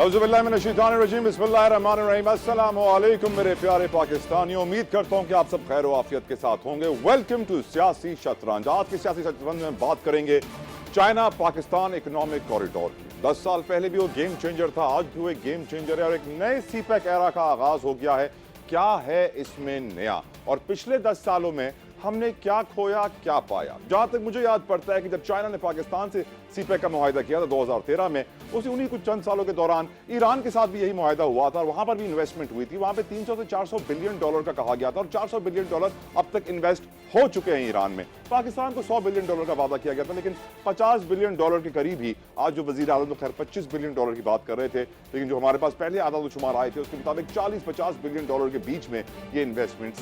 औज़ुबिल्लाहिमिनश्शैतानिर्रजीम बिस्मिल्लाहिर्रहमानिर्रहीम अस्सलामु अलैकुम मेरे प्यारे पाकिस्तानियों, उम्मीद करता हूँ कि आप सब खैर आफियत के साथ होंगे। वेलकम टू सियासी शतरंज। आज की सियासी शतरंज में बात करेंगे चाइना पाकिस्तान इकोनॉमिक कॉरिडोर की। 10 साल पहले भी वो गेम चेंजर था, आज भी वो एक गेम चेंजर है और एक नए सीपैक एरा का आगाज हो गया है। क्या है इसमें नया और पिछले 10 सालों में हमने क्या खोया क्या पाया? जहां तक मुझे याद पड़ता है कि जब चाइना ने पाकिस्तान से सीपैक का मुआहिदा किया था 2013 में, उन्हीं कुछ चंद सालों के दौरान ईरान के साथ भी यही मुआहिदा हुआ था और वहां पर भी इन्वेस्टमेंट हुई थी। वहां पे 300 से 400 बिलियन डॉलर का कहा गया था और 400 बिलियन डॉलर अब तक इन्वेस्ट हो चुके हैं ईरान में। पाकिस्तान को 100 बिलियन डॉलर का वादा किया गया था, लेकिन 50 बिलियन डॉलर के करीब ही आज जो वजीर आज़म खैर 25 बिलियन डॉलर की बात कर रहे थे, लेकिन जो हमारे पास पहले आदाद शुमार आए थे उसके मुताबिक 40-50 बिलियन डॉलर के बीच में ये इन्वेस्टमेंट्स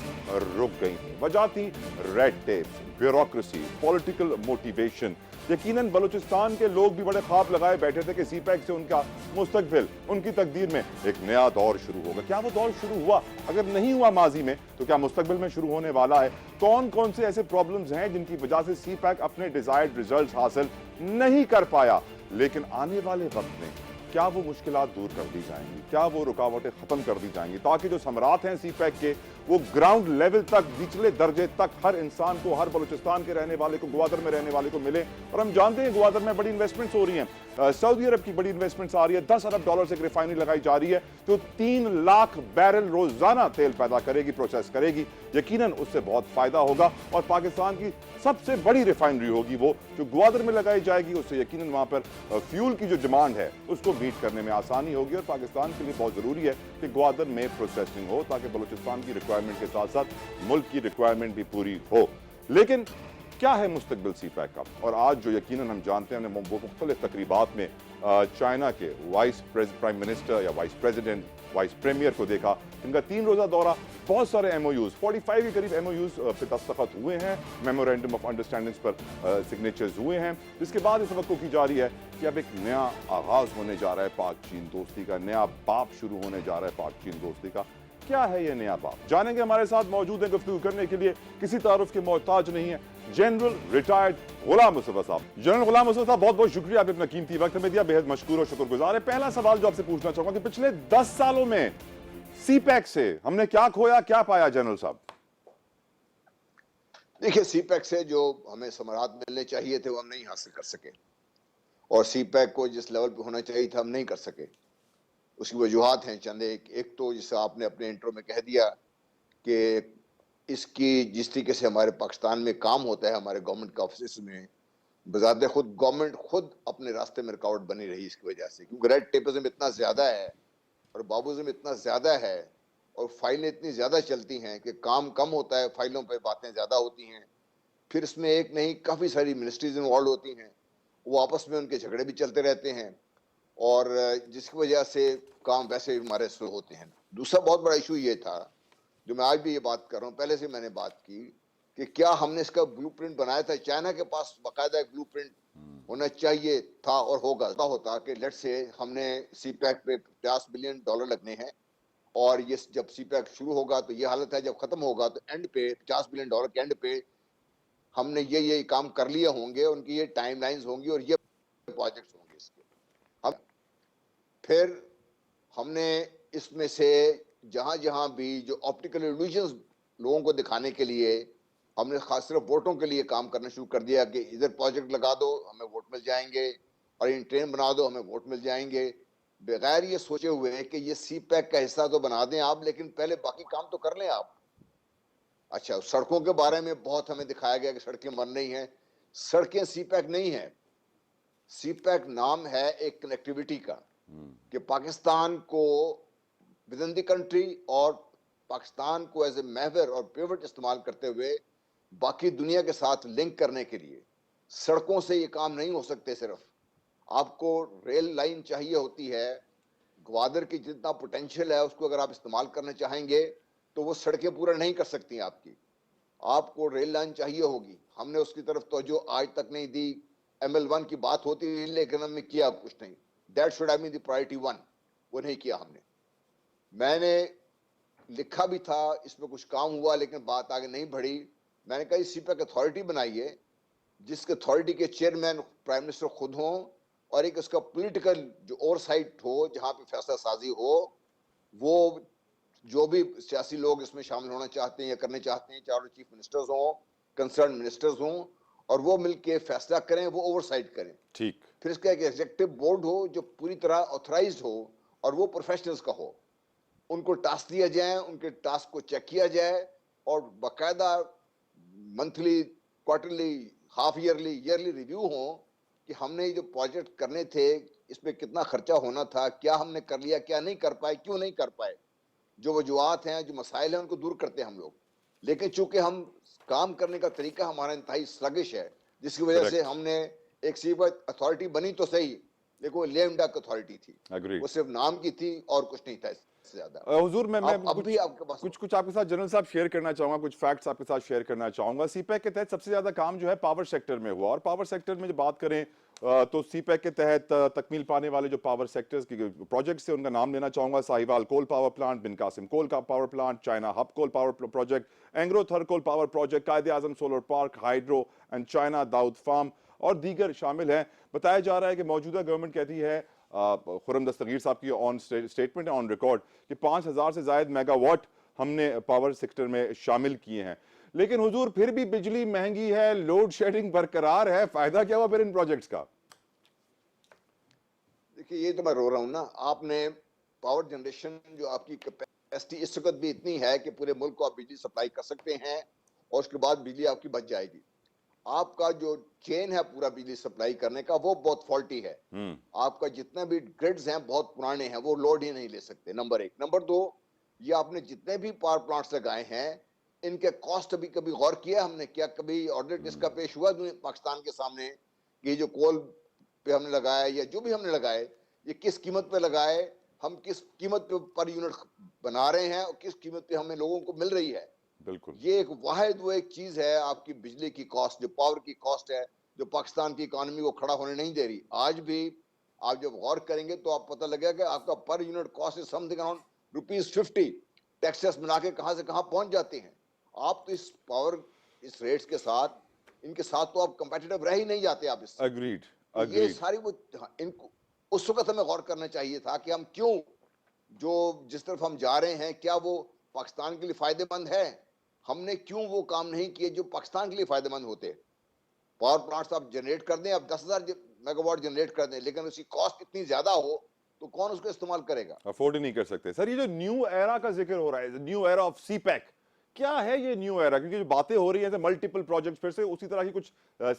रुक गई थी। वजह थी red tape, bureaucracy, political motivation. यकीनन बलूचिस्तान के लोग भी बड़े ख्वाब लगाए बैठे थे कि सीपैक से उनका मुस्तकबिल, उनकी तकदीर में एक नया दौर शुरू होगा। क्या वो दौर शुरू हुआ? अगर नहीं हुआ माजी में, तो क्या मुस्तकबिल में शुरू होने वाला है? कौन कौन से ऐसे प्रॉब्लम्स हैं जिनकी वजह से सीपैक अपने डिजायर्ड रिजल्ट्स हासिल नहीं कर पाया? लेकिन आने वाले वक्त में क्या वो मुश्किलात दूर कर दी जाएंगी? क्या वो रुकावटें खत्म कर दी जाएंगी ताकि जो समरात हैं सीपैक के, वो ग्राउंड लेवल तक, निचले दर्जे तक हर इंसान को, हर बलूचिस्तान के रहने वाले को, ग्वादर में रहने वाले को मिले? और हम जानते हैं ग्वादर में बड़ी इन्वेस्टमेंट्स हो रही हैं, सऊदी अरब की बड़ी इन्वेस्टमेंट्स आ रही है। 10 अरब डॉलर से एक रिफाइनरी लगाई जा रही है जो 3 लाख बैरल रोजाना तेल पैदा करेगी, प्रोसेस करेगी। यकीनन उससे बहुत फायदा होगा और पाकिस्तान की सबसे बड़ी रिफाइनरी होगी वो जो ग्वादर में लगाई जाएगी। उससे यकीनन वहां पर फ्यूल की जो डिमांड है उसको मीट करने में आसानी होगी और पाकिस्तान के लिए बहुत जरूरी है कि ग्वादर में प्रोसेसिंग हो ताकि बलूचिस्तान की रिक्वायरमेंट के साथ साथ मुल्क की रिक्वायरमेंट भी पूरी हो। लेकिन क्या है मुस्तकबिल सीपैक का? और आज जो यकीनन हम जानते हैं, हमने मुख्तलिफ तकरीबात में चाइना के वाइस प्राइम मिनिस्टर या वाइस प्रेसिडेंट, वाइस प्रीमियर को देखा। इनका 3 रोजा दौरा, बहुत सारे MOUs, 45 के करीब MOUs पे दस्तखत हुए हैं, मेमोरेंडम ऑफ अंडरस्टैंडिंग्स पर सिग्नेचर्स हुए हैं, जिसके बाद इस वक्त की जा रही है कि अब एक नया आगाज होने जा रहा है पाक चीन दोस्ती का, नया बाप शुरू होने जा रहा है पाक चीन दोस्ती का। क्या है ये नया बाप? जानेंगे। हमारे साथ मौजूद है गुफ्तगू करने के लिए, किसी तारुफ के मोहताज नहीं है, जनरल रिटायर्ड गुलाम मुस्तफा साहब। जनरल गुलाम मुस्तफा साहब, बहुत बहुत शुक्रिया, आपने अपना कीमती वक्त हमें दिया, बेहद मशकूर और शुक्रगुजार है। पहला सवाल जो आपसे पूछना चाहूंगा कि पिछले 10 सालों में सीपैक से हमने क्या खोया क्या पाया? जनरल साहब देखिए, सीपैक से जो हमें समरात मिलने चाहिए थे वो हम नहीं हासिल कर सके और सीपैक को जिस लेवल पे होना चाहिए था हम नहीं कर सके। उसकी वजूहात हैं चंद। एक तो जैसे आपने अपने इंट्रो में कह दिया कि इसकी जिस तरीके से हमारे पाकिस्तान में काम होता है, हमारे गवर्नमेंट के ऑफिस में बजाते खुद गवर्नमेंट खुद अपने रास्ते में रुकावट बनी रही इसकी वजह से, क्योंकि रेड टेपिज्म इतना ज्यादा है और बाबूज़म इतना ज्यादा है और फाइलें इतनी ज्यादा चलती हैं कि काम कम होता है, फाइलों पे बातें ज्यादा होती हैं। फिर इसमें एक नहीं काफी सारी मिनिस्ट्रीज इन्वॉल्व होती हैं, वो आपस में उनके झगड़े भी चलते रहते हैं और जिसकी वजह से काम वैसे भी हमारे स्लो होते हैं। दूसरा बहुत बड़ा इशू ये था, जो मैं आज भी ये बात कर रहा हूँ, पहले से मैंने बात की कि क्या हमने इसका ब्लूप्रिंट बनाया था? चाइना के पास बाकायदा एक ब्लूप्रिंट होना चाहिए था और होता कि लेट से हमने सीपैक पे 50 बिलियन डॉलर लगने हैं और ये जब सीपैक शुरू होगा तो ये हालत है, जब खत्म होगा तो एंड पे 50 बिलियन डॉलर के एंड पे हमने ये काम कर लिए होंगे, उनकी ये टाइमलाइंस होंगी और ये प्रोजेक्ट्स होंगे इसके। हम फिर हमने इसमें से जहां जहां भी जो ऑप्टिकल इल्यूजन्स लोगों को दिखाने के लिए हमने खास सिर्फ वोटों के लिए काम करना शुरू कर दिया कि इधर प्रोजेक्ट लगा दो हमें वोट मिल जाएंगे और इन ट्रेन बना दो हमें वोट मिल जाएंगे, बगैर ये सोचे हुए कि ये सीपैक का हिस्सा तो बना दें आप, लेकिन पहले बाकी काम तो कर लें आप। अच्छा, सड़कों के बारे में बहुत हमें दिखाया गया कि सड़कें बन रही हैं, सड़कें सीपैक नहीं है। सीपैक नाम है एक कनेक्टिविटी का कि पाकिस्तान को विद इन द कंट्री और पाकिस्तान को एज ए महवर और पिवट इस्तेमाल करते हुए बाकी दुनिया के साथ लिंक करने के लिए। सड़कों से ये काम नहीं हो सकते, सिर्फ आपको रेल लाइन चाहिए होती है। ग्वादर की जितना पोटेंशियल है उसको अगर आप इस्तेमाल करना चाहेंगे तो वो सड़कें पूरा नहीं कर सकती आपकी, आपको रेल लाइन चाहिए होगी। हमने उसकी तरफ तो जो आज तक नहीं दी, ML1 की बात होती है लेकिन हमने किया कुछ नहीं। That should have been the priority 1, वो नहीं किया हमने। मैंने लिखा भी था, इसमें कुछ काम हुआ लेकिन बात आगे नहीं बढ़ी। मैंने कहा सीपैक अथॉरिटी बनाइए जिसके अथॉरिटी के चेयरमैन प्राइम मिनिस्टर खुद हों اور ایک اس کا پولیٹیکل جو اوور سائٹ ہو, جہاں پہ فیصلہ سازی ہو, وہ جو بھی سیاسی لوگ اس میں شامل ہونا چاہتے ہیں یا کرنے چاہتے ہیں, چاہے چیف منسٹرز ہوں, کنسرن منسٹرز ہوں, اور وہ مل کے فیصلہ کریں, وہ اوور سائٹ کریں. ٹھیک. پھر اس کا ایک ایگزیکٹو بورڈ ہو جو پوری طرح آتھرائزڈ ہو اور وہ پروفیشنلز کا ہو. ان کو ٹاسک دیا جائے, ان کے ٹاسک کو چیک کیا جائے, اور باقاعدہ monthly, quarterly, half yearly review ہوں کہ ہم نے جو پروجیکٹ کرنے تھے اس پہ کتنا خرچہ ہونا تھا, کیا ہم نے کر لیا, کیا نہیں کر پائے, کیوں نہیں کر پائے. جو وجوہات ہیں, جو مسائل ہیں, ان کو دور کرتے ہیں ہم لوگ. لیکن چونکہ ہم کام کرنے کا طریقہ ہمارا انتہائی سلگش ہے, جس کی وجہ سے ہم نے ایک سی اتھارٹی بنی تو صحیح, لیکن وہ لیم ڈک اتھارٹی تھی, وہ صرف نام کی تھی اور کچھ نہیں تھا اس سے زیادہ. حضور میں اب بھی آپ کے پاس کچھ آپ کے ساتھ جنرل صاحب شیئر کرنا چاہوں گا, کچھ فیکٹس آپ کے ساتھ شیئر کرنا چاہوں گا. سی پیک کے تحت سب سے زیادہ کام جو ہے پاور سیکٹر میں ہوا, اور پاور سیکٹر میں جو بات کریں تو سی پیک کے تحت تکمیل پانے والے جو پاور سیکٹرز کی پروجیکٹس سے ان کا نام لینا چاہوں گا. Sahiwal coal power plant, Bin Qasim coal کا power plant, China hub coal power project, Engro Thar coal power project, Quaid Azam solar park, hydro and China Dawood farm اور دیگر شامل ہیں. بتایا جا رہا ہے کہ موجودہ گورنمنٹ کہتی ہے, خرم دستگیر صاحب کی آن اسٹیٹمنٹ آن ریکارڈ, کہ 5000 سے زائد میگا واٹ ہم نے پاور سیکٹر میں شامل کیے ہیں. لیکن حضور پھر بھی بجلی مہنگی ہے, لوڈ شیڈنگ برقرار ہے, فائدہ کیا ہوا پھر ان پروجیکٹس کا؟ دیکھیے یہ تو میں رو رہا ہوں نا. آپ نے پاور جنریشن جو آپ کی کیپیسٹی اس وقت بھی اتنی ہے کہ پورے ملک کو آپ بجلی سپلائی کر سکتے ہیں, اور اس کے بعد بجلی آپ کی بچ جائے گی. آپ کا جو چین ہے پورا بجلی سپلائی کرنے کا, وہ بہت فالٹی ہے. آپ کا جتنے بھی گریڈز ہیں بہت پرانے ہیں, وہ لوڈ ہی نہیں لے سکتے, نمبر ایک. نمبر دو, یہ آپ نے جتنے بھی پاور پلانٹس لگائے ہیں, ان کے کاسٹ ابھی کبھی غور کیا ہم نے, کیا کبھی آڈٹ اس کا پیش ہوا پاکستان کے سامنے کہ جو کول پہ ہم نے لگایا یا جو بھی ہم نے لگائے, یہ کس قیمت پہ لگائے, ہم کس قیمت پہ پر یونٹ بنا رہے ہیں, اور کس قیمت پہ ہمیں لوگوں کو مل رہی ہے. بالکل. یہ ایک واحد وہ ایک چیز ہے آپ کی بجلی کی کاسٹ, جو پاور کی کاسٹ ہے, جو پاکستان کی اکانومی کو کھڑا ہونے نہیں دے رہی. آج بھی آپ جب غور کریں گے تو آپ پتہ لگے کہ آپ کا per unit cost is something around ₹50. Taxes ملا کے کہاں سے کہاں پہنچ جاتے ہیں. آپ تو اس پاور اس ریٹس کے ساتھ, ان کے ساتھ تو آپ کمپیٹیٹو رہ ہی نہیں جاتے آپ اس سے. اگریڈ. یہ ساری وہ ان کو اس وقت ہمیں غور کرنا چاہیے تھا کہ ہم کیوں, جو جس طرف ہم جا رہے ہیں, کیا وہ پاکستان کے لیے فائدہ مند ہے. ہم نے کیوں وہ کام نہیں کیے جو پاکستان کے لیے فائدہ مند ہوتے. پاور پلانٹس آپ جنریٹ کر دیں, آپ 10,000 میگا واٹ جنریٹ کر دیں, لیکن اس کی کاسٹ اتنی زیادہ ہو تو کون اس کو استعمال کرے گا؟ افورڈ ہی نہیں کر سکتے. سر یہ جو نیو ایرا کا ذکر ہو رہا ہے, new era of CPEC, کیا ہے یہ نیو ایرا؟ کیونکہ جو باتیں ہو رہی ہیں ملٹیپل پروجیکٹس, پھر سے اسی طرح کی کچھ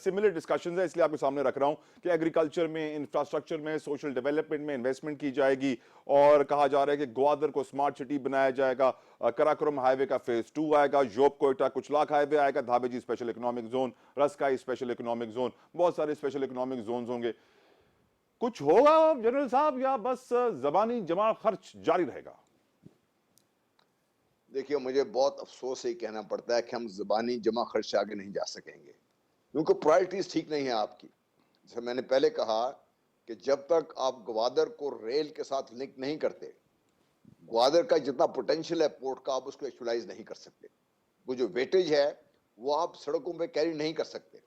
سملر ڈسکشنز ہیں, اس لیے آپ کے سامنے رکھ رہا ہوں کہ ایگریکلچر میں, انفراسٹرکچر میں, سوشل ڈیولپمنٹ میں انویسٹمنٹ کی جائے گی, اور کہا جا رہا ہے کہ گوادر کو اسمارٹ سٹی بنایا جائے گا, کراکرم ہائی وے کا فیز 2 آئے گا, جوب کوئٹہ کچلاک ہائی وے آئے گا, Dhabeji special economic zone, Rashakai special economic zone, بہت سارے اسپیشل اکنامک زونز ہوں گے. کچھ ہوگا جنرل صاحب یا بس زبانی جمع خرچ جاری رہے گا؟ دیکھیے مجھے بہت افسوس سے کہنا پڑتا ہے کہ ہم زبانی جمع خرچ سے آگے نہیں جا سکیں گے, کیونکہ پرائرٹیز ٹھیک نہیں ہیں آپ کی. جیسے میں نے پہلے کہا کہ جب تک آپ گوادر کو ریل کے ساتھ لنک نہیں کرتے, گوادر کا جتنا پوٹینشیل ہے پورٹ کا, آپ اس کو ایکچولائز نہیں کر سکتے. وہ جو ویٹیج ہے وہ آپ سڑکوں پہ کیری نہیں کر سکتے.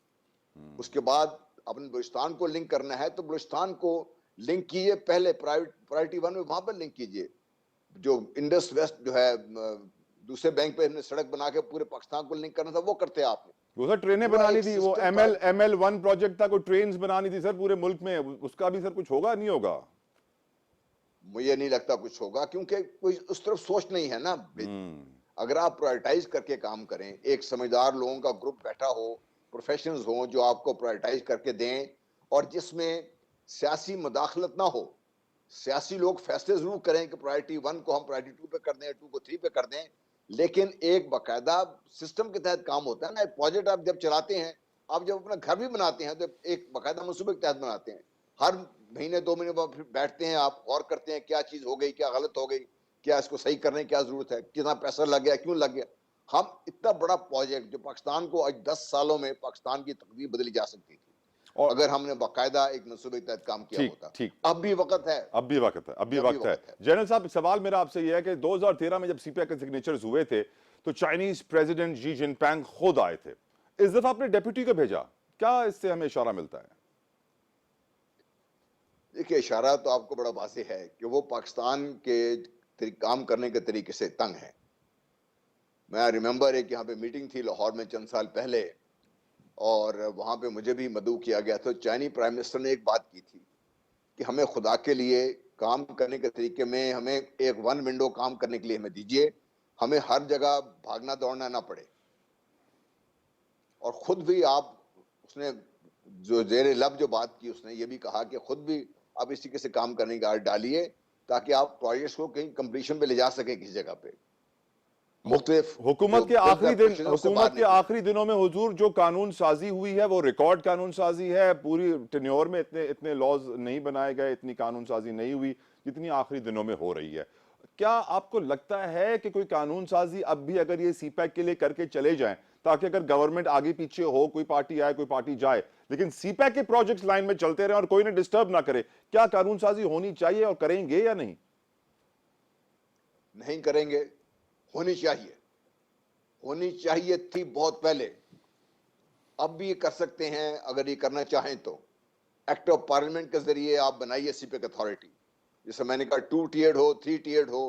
اس کے بعد اپنے بلوچستان کو لنک کرنا ہے تو بلوچستان کو لنک کیجیے پہلے, پرائرٹی 1 میں وہاں پر لنک کیجیے. جو انڈس ویسٹ جو ہے دوسرے بینک پہ ہم نے سڑک بنا کے پورے پاکستان کو لنک کرنا تھا, وہ کرتے آپ نے. وہ سر ٹرینیں بنانی تھی, وہ ایم ایل 1 پروجیکٹ تھا, کوئی ٹرینز بنانی تھی سر پورے ملک میں, اس کا بھی سر کچھ ہوگا نہیں ہوگا؟ مجھے نہیں لگتا کچھ ہوگا, کیونکہ کوئی اس طرف سوچ نہیں ہے نا. اگر آپ پرائرٹائز کر کے کام کریں, ایک سمجھدار لوگوں کا گروپ بیٹھا ہو, پروفیشنلز ہوں جو آپ کو پرائرٹائز کر کے دیں, اور جس میں سیاسی مداخلت نہ ہو. سیاسی لوگ فیصلے ضرور کریں کہ پرائرٹی 1 کو ہم پرائرٹی 2 پہ کر دیں, 2 کو 3 پہ کر دیں, لیکن ایک باقاعدہ سسٹم کے تحت کام ہوتا ہے نا. ایک پروجیکٹ آپ جب چلاتے ہیں, آپ جب اپنا گھر بھی بناتے ہیں تو ایک باقاعدہ منصوبے کے تحت بناتے ہیں. ہر مہینے 2 مہینے بعد بیٹھتے ہیں, آپ غور کرتے ہیں کیا چیز ہو گئی, کیا غلط ہو گئی, کیا اس کو صحیح کرنے کی کیا ضرورت ہے, کتنا پیسہ لگ گیا, کیوں لگ گیا. ہم اتنا بڑا پروجیکٹ جو پاکستان کو آج 10 سالوں میں پاکستان کی تقدیر بدلی جا سکتی تھی اگر ہم نے باقاعدہ ایک منصوبے کے تحت کام کیا ہوتا. اب بھی وقت ہے, اب بھی وقت ہے, اب بھی وقت ہے. جنرل صاحب سوال میرا آپ سے یہ ہے کہ 2013 میں جب سی پی آئی کے سگنیچرز ہوئے تھے تو چائنیز پریزیڈنٹ جی جن پینگ خود آئے تھے, اس دفعہ آپ نے ڈیپوٹی کو بھیجا, کیا اس سے ہمیں اشارہ ملتا ہے؟ देखिए इशारा तो आपको बड़ा वाज़ेह है कि वो पाकिस्तान के काम करने के तरीके से तंग है। मैं रिमेंबर एक यहाँ पे मीटिंग थी लाहौर में चंद साल पहले, और वहाँ पे मुझे भी मदऊ किया गया। तो चाइनी प्राइम मिनिस्टर ने एक बात की थी कि हमें खुदा के लिए काम करने के तरीके में हमें एक वन विंडो काम करने के लिए हमें दीजिए, हमें हर जगह भागना दौड़ना ना पड़े। और खुद भी आप, उसने जो जेरे लब जो बात की, उसने ये भी कहा कि खुद भी आप इस तरीके से काम करने की आदत डालिए ताकि आप प्रोजेक्ट्स को कहीं कंप्लीशन पे ले जा सकें किसी जगह पे। हुकूमत के आखिरी दिनों में हुजूर जो कानून साजी हुई है वो रिकॉर्ड कानून साजी है। पूरी टेन्योर में इतने लॉज नहीं बनाए गए, इतनी कानून साजी नहीं हुई जितनी आखिरी दिनों में हो रही है। क्या आपको लगता है कि कोई कानून साजी अब भी अगर ये सीपैक के लिए करके चले जाएं, ताकि अगर गवर्नमेंट आगे पीछे हो, कोई पार्टी आए कोई पार्टी जाए, लेकिन सीपैक के प्रोजेक्ट्स लाइन में चलते रहे और कोई ने डिस्टर्ब ना करे, क्या कानून साजी होनी चाहिए और करेंगे या नहीं? नहीं करेंगे, होनी चाहिए थी बहुत पहले। अब भी ये कर सकते हैं अगर ये करना चाहें तो। एक्ट ऑफ पार्लियामेंट के जरिए आप बनाइए सीपैक अथॉरिटी, जैसे मैंने कहा 2 टियर्ड हो, 3 टियर्ड हो।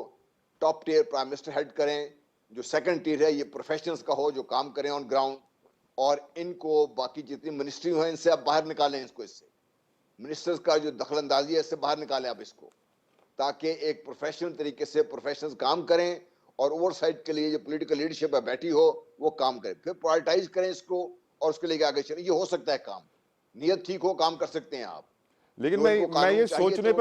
Top tier prime minister head करें, जो सेकंड टियर है ये प्रोफेशनल्स का हो जो काम करें ऑन ग्राउंड, और इनको बाकी जितनी मिनिस्ट्री हैं इनसे आप बाहर निकालें। इससे मिनिस्टर्स का जो दखल अंदाजी है इससे बाहर निकालें आप इसको, ताकि एक प्रोफेशनल तरीके से प्रोफेशनल्स काम करें और ओवरसाइट के लिए जो पॉलिटिकल लीडरशिप है बैठी हो वो काम करें। फिर प्रायोरिटाइज करें इसको और उसके लेके आगे चलें। ये हो सकता है काम, नियत ठीक हो काम कर सकते हैं आप। लेकिन मैं ये सोचने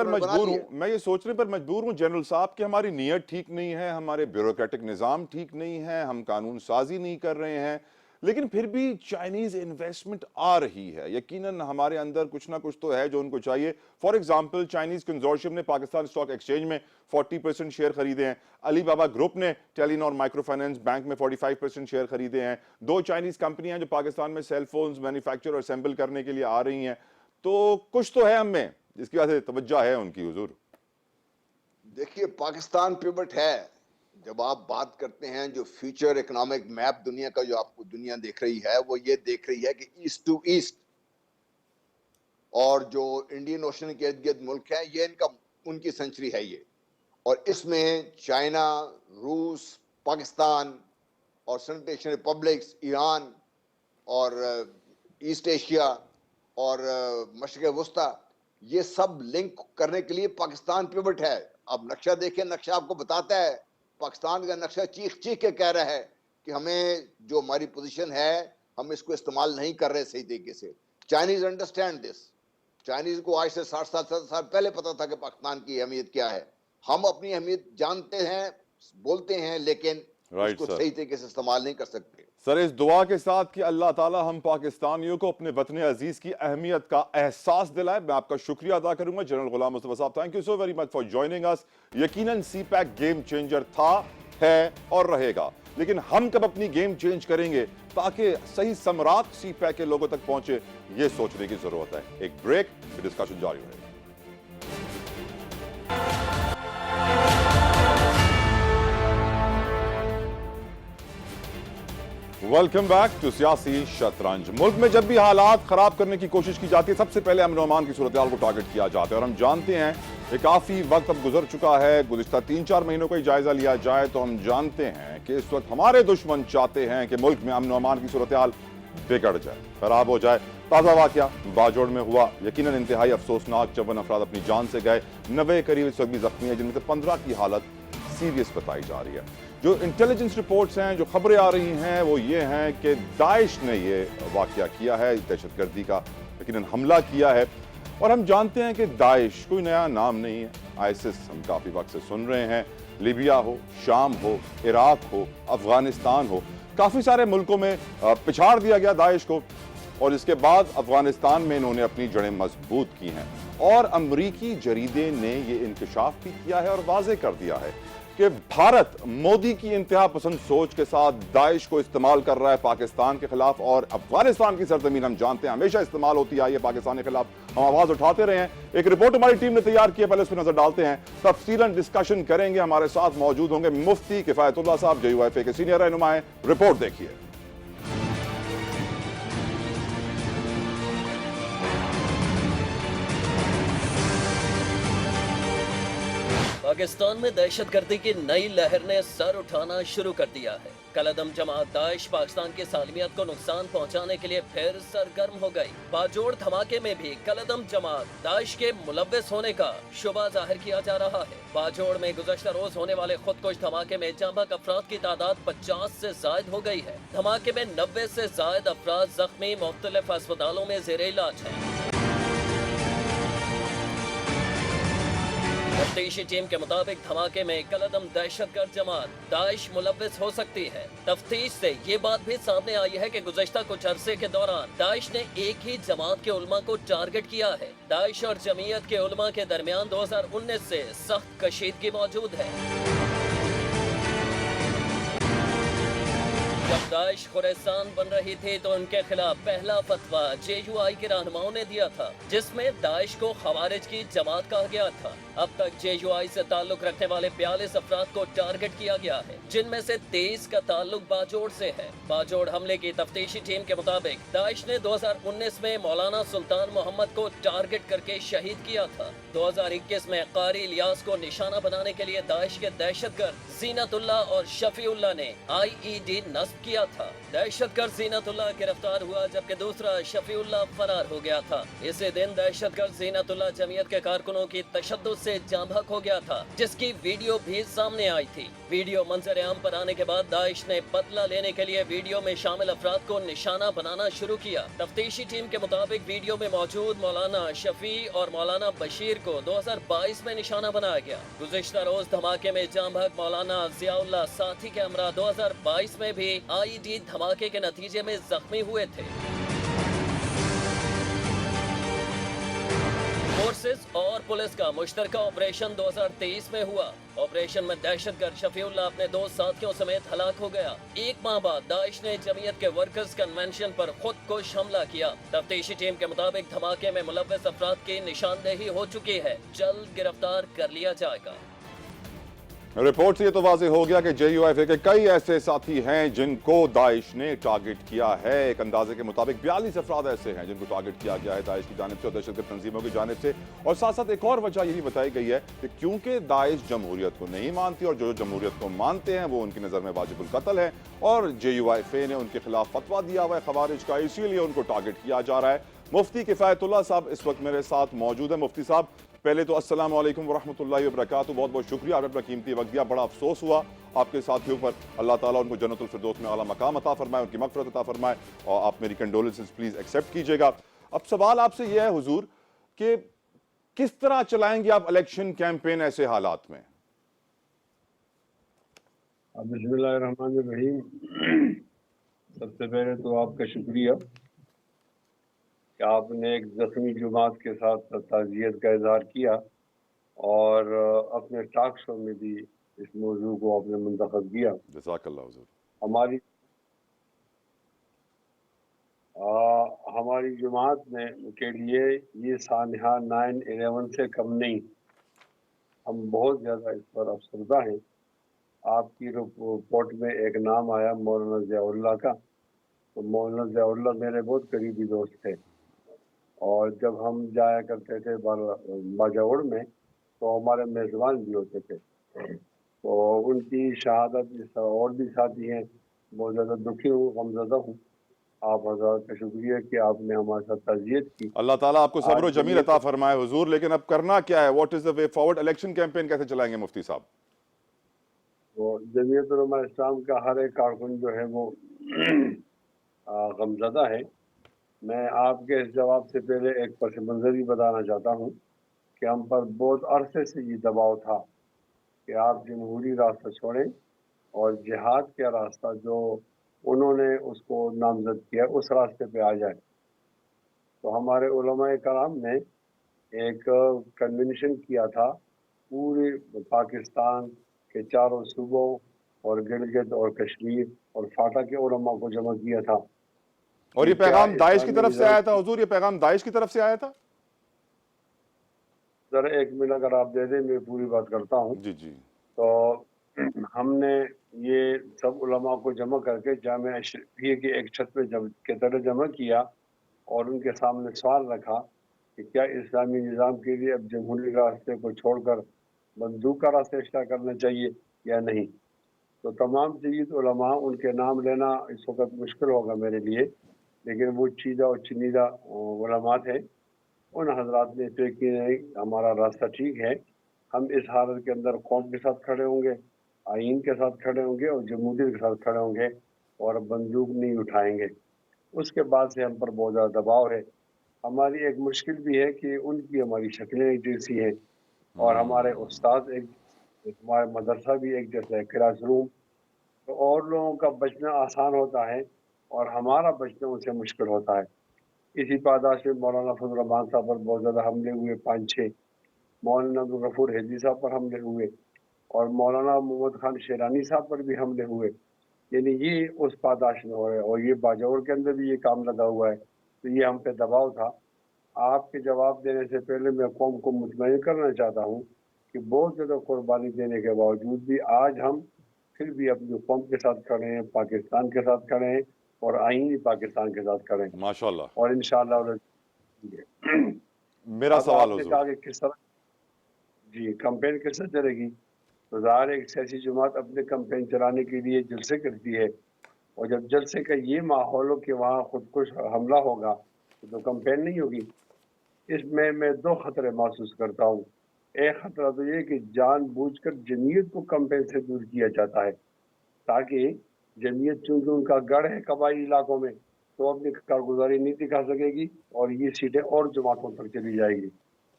पर मजबूर हूं जनरल साहब कि हमारी नीयत ठीक नहीं है, हमारे ब्यूरोक्रेटिक निज़ाम ठीक नहीं है, हम कानून साजी नहीं कर रहे हैं, लेकिन फिर भी चाइनीज इन्वेस्टमेंट आ रही है। यकीनन हमारे अंदर कुछ ना कुछ तो है जो उनको चाहिए। फॉर एग्जांपल चाइनीज कंसोर्शियम ने पाकिस्तान स्टॉक एक्सचेंज में 40% शेयर खरीदे हैं। अलीबाबा ग्रुप ने टेलीनॉर माइक्रो फाइनेंस बैंक में 45% शेयर खरीदे हैं। 2 चाइनीज कंपनियां जो पाकिस्तान में सेल फोन्स मैन्युफैक्चर और असेंबल करने के लिए आ रही हैं। तो कुछ तो है हमें जिसकी वजह से तवज्जो है उनकी हुजूर। देखिए पाकिस्तान पिवट है। जब आप बात करते हैं जो फ्यूचर इकोनॉमिक मैप दुनिया का जो आपको दुनिया देख रही है, वो ये देख रही है कि ईस्ट टू ईस्ट, और जो इंडियन ओशन के इर्द गिर्द मुल्क है ये इनका उनकी सेंचुरी है ये। और इसमें चाइना, रूस, पाकिस्तान और सेंट्रल एशियन रिपब्लिक्स, ईरान और ईस्ट एशिया और मशरिक़ वस्ता, ये सब लिंक करने के लिए पाकिस्तान पिवट है। अब नक्शा देखें, नक्शा आपको बताता है, पाकिस्तान का नक्शा चीख चीख के कह रहा है कि हमें जो हमारी पोजीशन है हम इसको इस्तेमाल नहीं कर रहे सही तरीके से। Chinese understand this. चाइनीज को आज से 60-70 साल पहले पता था कि पाकिस्तान की अहमियत क्या है। हम अपनी अहमियत जानते हैं, बोलते हैं, लेकिन उसको सही तरीके से इस्तेमाल नहीं कर सकते। सर, इस दुआ के साथ कि अल्लाह ताला हम पाकिस्तानियों को अपने वतन अजीज की अहमियत का एहसास दिलाए, मैं आपका शुक्रिया अदा करूंगा जनरल गुलाम मुस्तफा साहब। Thank you so very much for joining us. यकीनन सीपैक गेम चेंजर था, है और रहेगा, लेकिन हम कब अपनी गेम चेंज करेंगे ताकि सही समरात सीपैक के लोगों तक पहुंचे, ये सोचने की जरूरत है। एक ब्रेक, फिर डिस्कशन जारी रहेगा। वेलकम बैक टू सियासी शतरंज। मुल्क में जब भी हालात खराब करने की कोशिश की जाती है, सबसे पहले अमन और अमान की सूरत-ए-हाल को टारगेट किया जाता है। और हम जानते हैं कि काफी वक्त अब गुजर चुका है। गुज़िश्ता 3-4 महीनों का ही जायजा लिया जाए तो हम जानते हैं कि इस वक्त हमारे दुश्मन चाहते हैं कि मुल्क में अमन और अमान की सूरत-ए-हाल बिगड़ जाए, खराब हो जाए। ताजा वाकया बाजोड़ में हुआ, यकीनन इंतहाई अफसोसनाक। 54 अफराद अपनी जान से गए, 90 करीब इस वक्त भी जख्मी है, जिनमें से 15 की हालत सीरियस बताई जा रही है। जो इंटेलिजेंस रिपोर्ट्स हैं, जो खबरें आ रही हैं, वो ये हैं कि दाइश ने ये वाकया किया है, दहशतगर्दी का यकीनन हमला किया है। और हम जानते हैं कि दाइश कोई नया नाम नहीं है। आईसिस हम काफ़ी वक्त से सुन रहे हैं। लीबिया हो, शाम हो, इराक हो, अफगानिस्तान हो, काफ़ी सारे मुल्कों में पिछाड़ दिया गया दाइश को, और इसके बाद अफगानिस्तान में इन्होंने अपनी जड़ें मजबूत की हैं। और अमरीकी जरीदे ने ये इंकशाफ भी किया है और वाज़े कर दिया है कि भारत मोदी की इंतहा पसंद सोच के साथ दाइश को इस्तेमाल कर रहा है पाकिस्तान के खिलाफ। और अफगानिस्तान की सरजमीन हम जानते हैं हमेशा इस्तेमाल होती आई है पाकिस्तान के खिलाफ, हम आवाज उठाते रहे हैं। एक रिपोर्ट हमारी टीम ने तैयार की है, पहले उस पर नजर डालते हैं, तफसीलन डिस्कशन करेंगे। हमारे साथ मौजूद होंगे मुफ्ती किफायतुल्लाह साहब, JUIFA के सीनियर रहनुमा हैं। रिपोर्ट देखिए। पाकिस्तान में दहशतगर्दी की नई लहर ने सर उठाना शुरू कर दिया है। कलअदम जमात दाइश पाकिस्तान की सालमियत को नुकसान पहुंचाने के लिए फिर सरगर्म हो गई। बाजोड़ धमाके में भी कलअदम जमात दाइश के मुलव्विस होने का शुबा जाहिर किया जा रहा है। बाजोड़ में गुज़श्ता रोज होने वाले खुदकुश धमाके में जांबाक अफराद की तादाद 50 से जायद हो गई है। धमाके में 90 से जायद अफराद जख्मी मुख्तलिफ अस्पतालों में ज़ेरे इलाज है। तफ्तीशी टीम के मुताबिक धमाके में कलअदम दहशतगर्द जमात दाइश मुलव्विस हो सकती है। तफ्तीश से ये बात भी सामने आई है कि गुज़श्ता कुछ अरसे के दौरान दाइश ने एक ही जमात के उलमा को टारगेट किया है। दाइश और जमीयत के उलमा के दरमियान 2019 से सख्त कशीदगी मौजूद है। जब दाइश खुरासान बन रही थी तो उनके खिलाफ पहला फतवा JUI के रहनुमाओं ने दिया था, जिसमें दाइश को खवारिज की जमात कहा गया था। अब तक JUI से ताल्लुक रखने वाले 42 अफराद को टारगेट किया गया है, जिनमें से 23 का ताल्लुक बाजोड़ से है। बाजोड़ हमले की तफ्तीशी टीम के मुताबिक दाइश ने 2019 में मौलाना सुल्तान मोहम्मद को टारगेट करके शहीद किया था। 2021 में कारी इलियास को निशाना बनाने के लिए दाइश के दहशतगर्द जीनतुल्लाह और शफीउल्लाह ने IED नस्ब किया था। दहशतगर्द जीनतुल्लाह गिरफ्तार हुआ जबकि दूसरा शफीउल्लाह फरार हो गया था। इसी दिन दहशतगर्द जीनतुल्लाह जमीयत के कारकुनों की तशद्दुद से जाँ बहक हो गया था, जिसकी वीडियो भी सामने आई थी। वीडियो मंजर आम पर आने के बाद दाइश ने बदला लेने के लिए वीडियो में शामिल अफराद को निशाना बनाना शुरू किया। तफ्तीशी टीम के मुताबिक वीडियो में मौजूद मौलाना शफी और मौलाना बशीर को 2022 में निशाना बनाया गया। गुज़श्ता रोज धमाके में जाँ बहक मौलाना जियाउल्लाह साथी के हमरा 2022 में भी IED धमाके के नतीजे में जख्मी हुए थे। फोर्सेस और पुलिस का मुश्तरका ऑपरेशन 2023 में हुआ। ऑपरेशन में दहशतगर्द शफीउल्लाह अपने 2 साथियों समेत हलाक हो गया। 1 माह बाद दाइश ने जमीयत के वर्कर्स कन्वेंशन पर खुदकुश हमला किया। तफ्तीशी टीम के मुताबिक धमाके में मुलव्विस अफराद की निशानदेही हो चुकी है, जल्द गिरफ्तार कर लिया जाएगा। रिपोर्ट से ये तो वाज़ेह हो गया कि JUI के कई ऐसे साथी हैं जिनको दाइश ने टारगेट किया है। एक अंदाजे के मुताबिक 42 अफराद ऐसे हैं जिनको टारगेट किया गया है दाइश की जानिब से और दहशतगर्द तंजीमों की जानिब से। और साथ साथ एक और वजह यही बताई गई है कि क्योंकि दाइश जमहूरियत को नहीं मानती और जो जमहूरियत को मानते हैं वो उनकी नज़र में वाजिबुल कत्ल है और JUI ने उनके खिलाफ फतवा दिया हुआ है खवारिज का, इसीलिए उनको टारगेट किया जा रहा है। मुफ्ती किफ़ायतुल्लाह साहब इस वक्त मेरे साथ मौजूद है। मुफ्ती साहब, पहले तो अस्सलाम वालेकुम वरहमतुल्लाहि वबरकातुहू, बहुत बहुत शुक्रिया, आपने अपना कीमती वक्त दिया। बड़ा अफसोस हुआ आपके साथियों पर, अल्लाह ताला उनको जन्नतुल फिरदौस में आला मकाम अता फरमाए, उनकी मगफरत अता फरमाए और आप मेरी कंडोलेंसेस प्लीज़ एक्सेप्ट कीजिएगा। अब सवाल आपसे यह है हुजूर कि किस तरह चलाएंगे आप इलेक्शन कैंपेन ऐसे हालात में? बिस्मिल्लाहिर्रहमानिर्रहीम। सबसे पहले तो आपका शुक्रिया कि आपने एक ज़ख्मी जमात के साथ ताज़ियत का इज़हार किया और अपने टॉक शो में भी इस मौजू को आपने मुंतखब किया। जज़ाकल्लाह हुजूर। हमारी जमात में के लिए ये सानहा 9/11 से कम नहीं। हम बहुत ज़्यादा इस पर अफसरदा हैं। आपकी रिपोर्ट में एक नाम आया मौलाना ज़ियाउल्लाह का, तो मौलाना ज़ियाउल्लाह मेरे बहुत करीबी दोस्त थे और जब हम जाया करते थे बाजौड़ में तो हमारे मेज़बान भी होते थे। तो उनकी शहादत और भी साथी हैं, बहुत ज़्यादा दुखी हूँ, गमज़दा हूँ। आप हज़रात का शुक्रिया कि आपने हमारे साथ ताज़ियत की। अल्लाह ताला आपको सब्र जमील अता फरमाए हुजूर। लेकिन अब करना क्या है, what is the way forward? Election campaign कैसे चलाएंगे मुफ्ती साहब? तो जमीयत उलमा इस्लाम का हर एक कारकुन जो है वो गमज़दा है। मैं आपके इस जवाब से पहले एक पस मंज़र ही बताना चाहता हूँ कि हम पर बहुत अरसे से ये दबाव था कि आप जमहूरी रास्ता छोड़ें और जिहाद का रास्ता जो उन्होंने उसको नामजद किया उस रास्ते पे आ जाए। तो हमारे उलमाए कराम ने एक कन्वेंशन किया था, पूरे पाकिस्तान के चारों सूबों और गिलगित और कश्मीर और फाटा के उलमा को जमा किया था। और ये पैगाम दाइश की तरफ से आया था हुजूर? ये पैगाम दाइश की तरफ से आया था? जरा 1 मिनट अगर आप दे दें, मैं पूरी बात करता हूँ। जी जी। तो हमने ये सब उलमा को जमा करके जामिया अशरफिया की एक छत पे के तरह जमा किया और उनके सामने सवाल रखा कि क्या इस्लामी निज़ाम के लिए अब जमहूरी रास्ते को छोड़कर बंदूक का रास्ता इख्तियार करना चाहिए या नहीं। तो तमाम जदीद उलमा, उनके नाम लेना इस वक्त मुश्किल होगा मेरे लिए, लेकिन वो चीज़ा और चुनिंदा उलमा थे, उन हजरात ने तय कि नहीं हमारा रास्ता ठीक है, हम इस हालत के अंदर कौम के साथ खड़े होंगे, आइन के साथ खड़े होंगे और जमहूरियत के साथ खड़े होंगे और बंदूक नहीं उठाएंगे। उसके बाद से हम पर बहुत ज़्यादा दबाव है। हमारी एक मुश्किल भी है कि उनकी हमारी शक्लें एक जैसी हैं और हमारे उस्ताद एक, हमारा मदरसा भी एक जैसा है, क्लास रूम, तो और लोगों का बचना आसान होता है और हमारा बचना उनसे मुश्किल होता है। इसी पादाश में मौलाना फजल रहमान साहब पर बहुत ज़्यादा हमले हुए, 5-6, मौलाना अब्दुल गफूर हैदी साहब पर हमले हुए और मौलाना मोहम्मद खान शेरानी साहब पर भी हमले हुए। यानी ये उस पादाश में हो रहे हैं और ये बाजौर के अंदर भी ये काम लगा हुआ है। तो ये हम पे दबाव था। आपके जवाब देने से पहले मैं कौम को मुतमईन करना चाहता हूँ कि बहुत ज़्यादा कुर्बानी देने के बावजूद भी आज हम फिर भी अपनी कौम के साथ खड़े हैं, पाकिस्तान के साथ खड़े हैं और आईनी पाकिस्तान के साथ खड़े हैं माशाल्लाह। और इंशाअल्लाह। मेरा अब सवाल आपने हुजूर, कहा कि किस तरह जी कैंपेन किस तरह चलेगी, तो ज़ाहिर है एक सियासी जमात अपने कैंपेन चलाने के लिए जलसे करती है और जब जलसे का ये माहौल हो कि वहाँ खुदकुश हमला होगा तो कैंपेन नहीं होगी। इसमें मैं दो खतरे महसूस करता हूँ। एक खतरा तो ये कि जानबूझकर जमीयत को कैंपेन से दूर किया जाता है ताकि जमीयत, चूंकि उनका गढ़ है कबायली इलाकों में, तो अपनी कारगुजारी नहीं दिखा सकेगी और ये सीटें और जमातों तक चली जाएगी।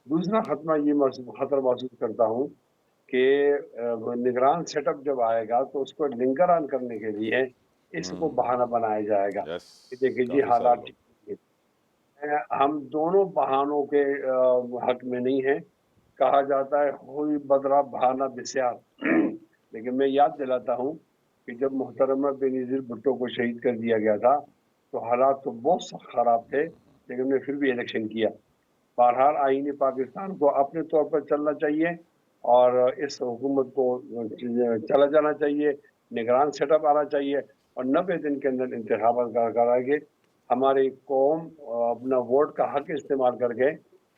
दूसरा खतरा ये खतरा महसूस करता हूँ कि निगरान सेटअप जब आएगा तो उसको लिंकर करने के लिए इसको बहाना बनाया जाएगा यस, कि देखिए जी काफी सारे हालात लोग। ठीक नहीं है। हम दोनों बहानों के हक में नहीं है। कहा जाता है हुई बदरा बहाना बिस्यार लेकिन मैं याद दिलाता हूँ कि जब मोहतरमा बेनज़ीर भुट्टो को शहीद कर दिया गया था तो हालात तो बहुत सख्त खराब थे, लेकिन मैं फिर भी इलेक्शन किया। बहरहाल आईनी पाकिस्तान को अपने तौर पर चलना चाहिए और इस हुकूमत को चला जाना चाहिए, निगरान सेटअप आना चाहिए और 90 दिन के अंदर इंतखाबात करा के हमारी कौम अपना वोट का हक इस्तेमाल करके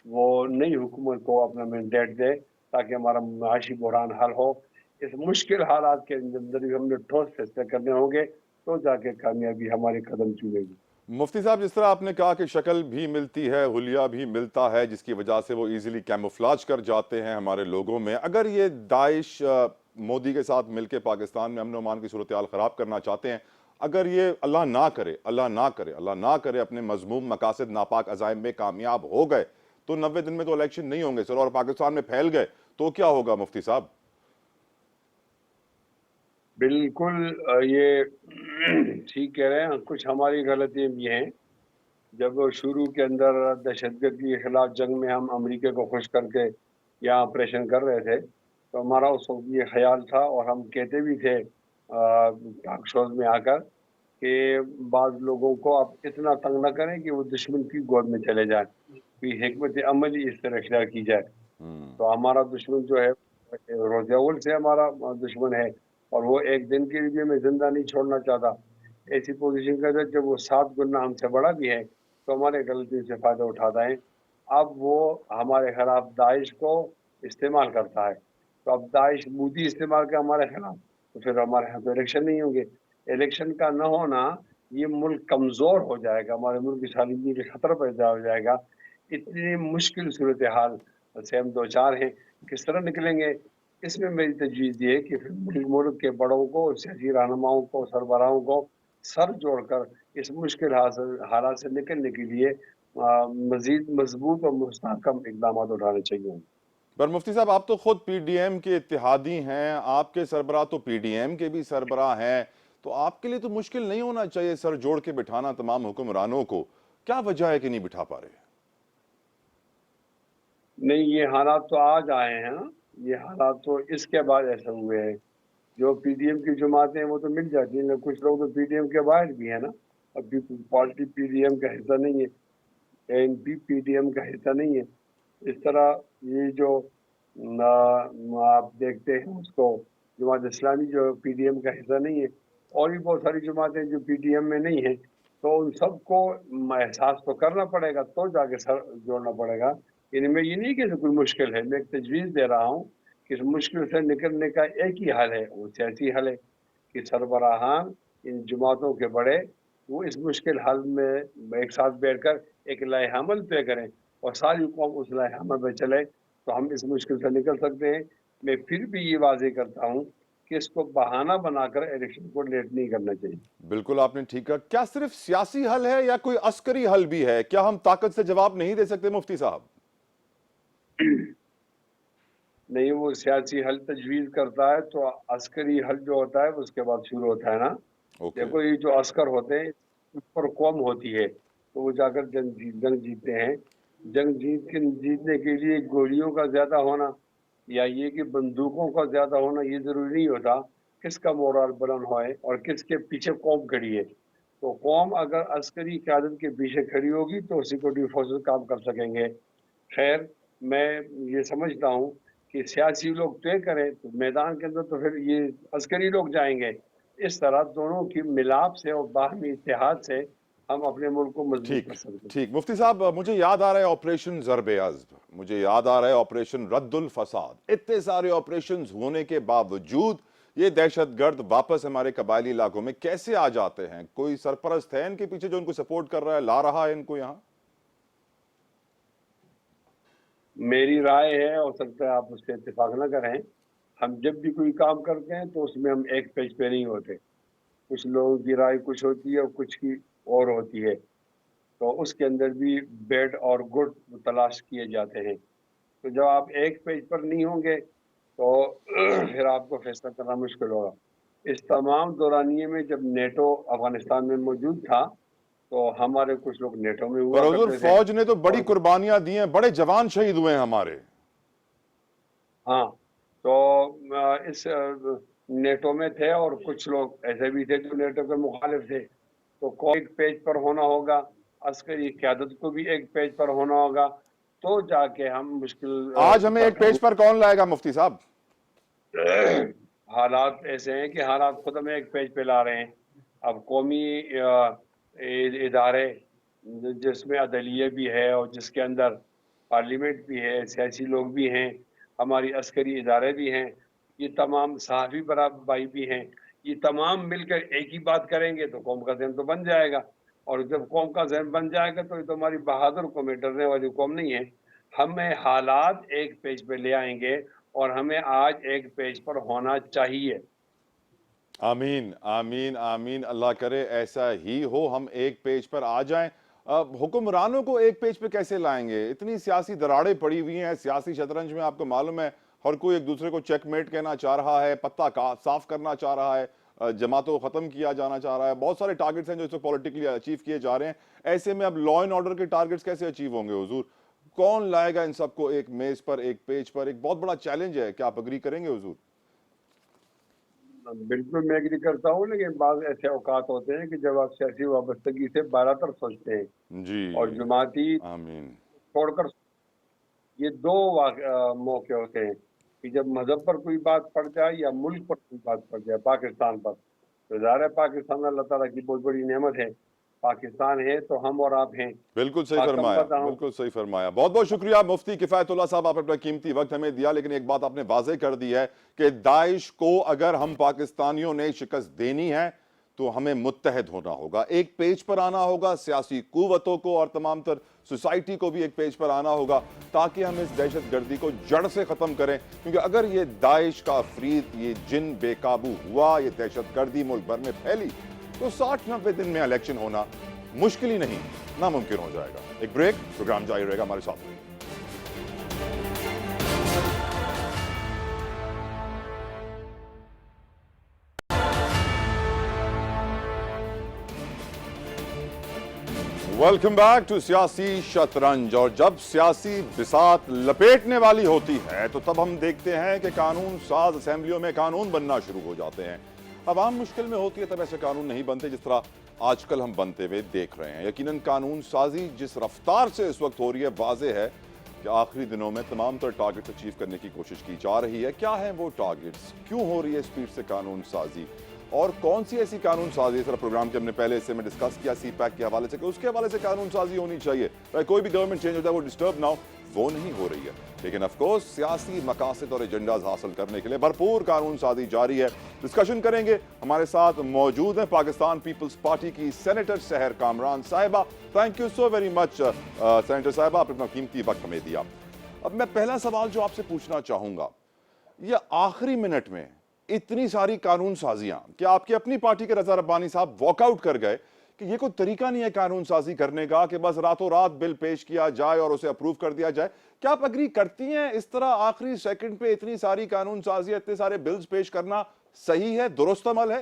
वो नई हुकूमत को अपना मैंडेट दे ताकि हमारा माशी बहरान हल हो। इस मुश्किल हालात के अंदर भी हमने ठोस फैसले करने होंगे तो जाके कामयाबी हमारे कदम चूमेगी। मुफ्ती साहब, जिस तरह आपने कहा कि शक्ल भी मिलती है, हुलिया भी मिलता है, जिसकी वजह से वो इजीली कैमोफ्लाज कर जाते हैं हमारे लोगों में, अगर ये दाइश मोदी के साथ मिलकर पाकिस्तान में अमन अमान की सूरत हाल ख़राब करना चाहते हैं, अगर ये अल्लाह ना करे, अल्लाह ना करे, अल्लाह ना करे अपने मजमूम मकासद नापाक अजाइम में कामयाब हो गए तो 90 दिन में तो इलेक्शन नहीं होंगे सर, और पाकिस्तान में फैल गए तो क्या होगा मुफ्ती साहब? बिल्कुल ये ठीक कह रहे हैं। कुछ हमारी गलतियां भी हैं। जब शुरू के अंदर दहशतगर्दी के खिलाफ जंग में हम अमेरिका को खुश करके यहाँ ऑपरेशन कर रहे थे तो हमारा उस वक्त ये ख्याल था और हम कहते भी थे टॉक शोज में आकर कि बाद लोगों को आप इतना तंग न करें कि वो दुश्मन की गोद में चले जाए, कि हिकमत अमली इस तरह इख्तियार की जाए। तो हमारा दुश्मन जो है रोज़ अव्वल से हमारा दुश्मन है और वो एक दिन के लिए मैं जिंदा नहीं छोड़ना चाहता। ऐसी पोजीशन का जब वो 7 गुना हमसे बड़ा भी है तो हमारे गलती से फ़ायदा उठाता है। अब वो हमारे खिलाफ दाइश को इस्तेमाल करता है, तो अब दाइश मोदी इस्तेमाल कर हमारे खिलाफ, तो फिर हमारे यहाँ तो इलेक्शन नहीं होंगे। इलेक्शन का न होना, ये मुल्क कमज़ोर हो जाएगा, हमारे मुल्क की सालियत के खतरा पैदा हो जाएगा। इतनी मुश्किल सूरत हाल से हम दो चार हैं, किस तरह निकलेंगे? इसमें मेरी तजवीज़ ये है कि फिर मुल्क के बड़ों को, सियासी रहनुमाओं को, सरबराहों को सर जोड़कर इस मुश्किल हालात से निकलने के लिए मज़ीद मजबूत और मुस्तहकम इक़दाम उठाने चाहिए। पर मुफ्ती साहब, आप तो खुद पीडीएम के इत्तेहादी हैं, आपके सरबराह तो पीडीएम के भी सरबराह हैं, तो आपके लिए तो मुश्किल नहीं होना चाहिए सर जोड़ के बिठाना तमाम हुक्मरानों को? क्या वजह है कि नहीं बिठा पा रहे? नहीं, ये हालात तो आज आए हैं ना, ये हालात तो इसके बाद ऐसे हुए हैं। जो पीडीएम की जमातें हैं वो तो मिल जाती हैं, कुछ लोग तो पीडीएम के बाहर भी है ना। अब पार्टी पीडीएम का हिस्सा नहीं है, एएनपी पीडीएम का हिस्सा नहीं है। इस तरह ये जो आप देखते हैं उसको, जमात इस्लामी जो पीडीएम का हिस्सा नहीं है, और भी बहुत सारी जमातें जो पीडीएम में नहीं है, तो उन सबको एहसास तो करना पड़ेगा तो जाके सर जोड़ना पड़ेगा। इनमें ये नहीं कि कोई मुश्किल है, मैं एक तजवीज़ दे रहा हूँ کہ اس مشکل سے نکلنے کا ایک ہی حل ہے، وہ سیاسی حل ہے کہ سربراہان ان جماعتوں کے بڑے وہ اس مشکل حل میں ایک ساتھ بیٹھ کر ایک لائحہ عمل طے کریں اور ساری قوم اس لائحہ عمل میں چلے تو ہم اس مشکل سے نکل سکتے ہیں۔ میں پھر بھی یہ واضح کرتا ہوں کہ اس کو بہانہ بنا کر الیکشن کو لیٹ نہیں کرنا چاہیے۔ بالکل آپ نے ٹھیک کہا، کیا صرف سیاسی حل ہے یا کوئی عسکری حل بھی ہے؟ کیا ہم طاقت سے جواب نہیں دے سکتے مفتی صاحب؟ نہیں، وہ سیاسی حل تجویز کرتا ہے تو عسکری حل جو ہوتا ہے اس کے بعد شروع ہوتا ہے نا۔ دیکھو یہ جو عسکر ہوتے ہیں اس پر قوم ہوتی ہے تو وہ جا کر جنگ جیتتے ہیں۔ جنگ جیتنے کے لیے گولیوں کا زیادہ ہونا یا یہ کہ بندوقوں کا زیادہ ہونا یہ ضروری نہیں ہوتا، کس کا مورال بلند ہوئے اور کس کے پیچھے قوم کھڑی ہے۔ تو قوم اگر عسکری قیادت کے پیچھے کھڑی ہوگی تو سیکورٹی فورسز کام کر سکیں گے۔ خیر، میں یہ سمجھتا ہوں کہ سیاسی لوگ طے کریں تو میدان کے اندر تو پھر یہ عسکری لوگ جائیں گے۔ اس طرح دونوں کی ملاپ سے اور باہمی اتحاد سے ہم اپنے ملک کو مضبوط کر سکتے ہیں۔ ٹھیک مفتی صاحب، مجھے یاد آ رہا ہے آپریشن ضرب عزم، مجھے یاد آ رہا ہے آپریشن رد الفساد، اتنے سارے آپریشنز ہونے کے باوجود یہ دہشت گرد واپس ہمارے قبائلی علاقوں میں کیسے آ جاتے ہیں؟ کوئی سرپرست ہے ان کے پیچھے جو ان کو سپورٹ کر رہا ہے، لا رہا ہے ان کو یہاں؟ میری رائے ہے، ہو سکتا ہے آپ اس سے اتفاق نہ کریں، ہم جب بھی کوئی کام کرتے ہیں تو اس میں ہم ایک پیج پہ نہیں ہوتے۔ کچھ لوگوں کی رائے کچھ ہوتی ہے اور کچھ کی اور ہوتی ہے، تو اس کے اندر بھی بیڈ اور گڈ تلاش کیے جاتے ہیں۔ تو جب آپ ایک پیج پر نہیں ہوں گے تو پھر آپ کو فیصلہ کرنا مشکل ہوگا۔ اس تمام دورانیے میں جب نیٹو افغانستان میں موجود تھا تو ہمارے کچھ لوگ نیٹو میں ہوا پر حضور کرتے تھے۔ فوج نے تو بڑی قربانیاں دی ہیں، بڑے جوان شہید ہوئے ہیں ہمارے۔ ہاں، تو اس نیٹو میں تھے اور کچھ لوگ ایسے بھی تھے جو نیٹو کے مخالف تھے۔ تو ایک پیج پر ہونا ہوگا، عسکری قیادت کو بھی ایک پیج پر ہونا ہوگا، تو جا کے ہم مشکل۔ آج ہمیں ایک پیج پر کون لائے گا مفتی صاحب؟ حالات ایسے ہیں کہ حالات خود ہمیں ایک پیج پہ لا رہے ہیں۔ اب قومی ادارے جس میں عدلیہ بھی ہے اور جس کے اندر پارلیمنٹ بھی ہے، سیاسی لوگ بھی ہیں، ہماری عسکری ادارے بھی ہیں، یہ تمام صحافی بھائی بھی ہیں، یہ تمام مل کر ایک ہی بات کریں گے تو قوم کا ذہن تو بن جائے گا۔ اور جب قوم کا ذہن بن جائے گا تو یہ تو ہماری بہادر قوم ہے، ڈرنے والی قوم نہیں ہے۔ ہمیں حالات ایک پیج پہ لے آئیں گے اور ہمیں آج ایک پیج پر ہونا چاہیے۔ آمین آمین آمین، اللہ کرے ایسا ہی ہو، ہم ایک پیج پر آ جائیں۔ حکمرانوں کو ایک پیج پہ کیسے لائیں گے؟ اتنی سیاسی دراڑیں پڑی ہوئی ہیں سیاسی شطرنج میں، آپ کو معلوم ہے ہر کوئی ایک دوسرے کو چیک میٹ کہنا چاہ رہا ہے، پتہ صاف کرنا چاہ رہا ہے، جماعتوں کو ختم کیا جانا چاہ رہا ہے، بہت سارے ٹارگٹس ہیں جو اس کو پولیٹیکلی اچیو کیے جا رہے ہیں۔ ایسے میں اب لا اینڈ آرڈر کے ٹارگٹس کیسے اچیو ہوں گے حضور؟ کون لائے گا ان سب کو ایک میز پر، ایک پیج پر؟ ایک بہت بڑا چیلنج ہے، کیا آپ اگری کریں گے حضور؟ بالکل میں ایگری کرتا ہوں، لیکن بعض ایسے اوقات ہوتے ہیں کہ جب آپ سیاسی وابستگی سے بالہ تر سوچتے ہیں جی اور جماعتی آمین۔ چھوڑ کر، یہ دو موقع ہوتے ہیں کہ جب مذہب پر کوئی بات پڑ جائے یا ملک پر کوئی بات پڑ جائے، پاکستان پر تو ظاہر ہے پاکستان اللہ تعالیٰ کی بہت بڑی نعمت ہے، پاکستان ہے تو ہم اور آپ ہیں۔ بالکل صحیح فرمایا، بالکل صحیح فرمایا۔ بہت بہت شکریہ مفتی کفایت اللہ صاحب، آپ نے اپنا قیمتی وقت ہمیں دیا، لیکن ایک بات آپ نے واضح کر دی ہے کہ داعش کو اگر ہم پاکستانیوں نے شکست دینی ہے تو ہمیں متحد ہونا ہوگا، ایک پیج پر آنا ہوگا، سیاسی قوتوں کو اور تمام تر سوسائٹی کو بھی ایک پیج پر آنا ہوگا تاکہ ہم اس دہشت گردی کو جڑ سے ختم کریں۔ کیونکہ اگر یہ داعش کا عفریت، یہ جن بے قابو ہوا، یہ دہشت گردی ملک بھر میں پھیلی تو 60-90 دن میں الیکشن ہونا مشکل ہی نہیں، ناممکن ہو جائے گا۔ ایک بریک، پروگرام جاری رہے گا ہمارے ساتھ۔ ویلکم بیک ٹو سیاسی شطرنج۔ اور جب سیاسی بساط لپیٹنے والی ہوتی ہے تو تب ہم دیکھتے ہیں کہ قانون ساز اسمبلیوں میں قانون بننا شروع ہو جاتے ہیں۔ عوام مشکل میں ہوتی ہے تب ایسے قانون نہیں بنتے جس طرح آج کل ہم بنتے ہوئے دیکھ رہے ہیں۔ یقیناً قانون سازی جس رفتار سے اس وقت ہو رہی ہے، واضح ہے کہ آخری دنوں میں تمام تر ٹارگٹس اچیو کرنے کی کوشش کی جا رہی ہے۔ کیا ہیں وہ ٹارگٹس؟ کیوں ہو رہی ہے اسپیڈ سے قانون سازی؟ اور کون سی ایسی قانون سازی؟ اس طرح پروگرام کے ہم نے پہلے حصے میں ڈسکس کیا سی پیک کے حوالے سے کہ اس کے حوالے سے قانون سازی ہونی چاہیے۔ کوئی بھی گورنمنٹ چینج ہوتا ہے وہ ڈسٹرب نہ ہو، वो नहीं हो रही है। लेकिन ऑफ कोर्स सियासी मकासद और एजेंडाज हासिल करने के लिए भरपूर कानून साजी जारी है। डिस्कशन करेंगे, हमारे साथ मौजूद हैं पाकिस्तान पीपल्स पार्टी की सेनेटर सहर कामरान साहिबा। Thank you so very much senator साहिबा, आपने अपना कीमती वक्त हमें दिया। अब मैं पहला सवाल जो आपसे पूछना चाहूंगा, ये आखिरी मिनट में इतनी सारी कानून साजियां, क्या आपकी अपनी पार्टी के रजा रब्बानी साहब वॉकआउट कर गए कि ये कोई तरीका नहीं है कानून साजी करने का कि बस रातों रात बिल पेश किया जाए और उसे अप्रूव कर दिया जाए? क्या आप अग्री करती हैं इस तरह आखिरी सेकंड पे इतनी सारी कानून साजियां, इतने सारे बिल्स पेश करना सही है, दुरुस्त अमल है?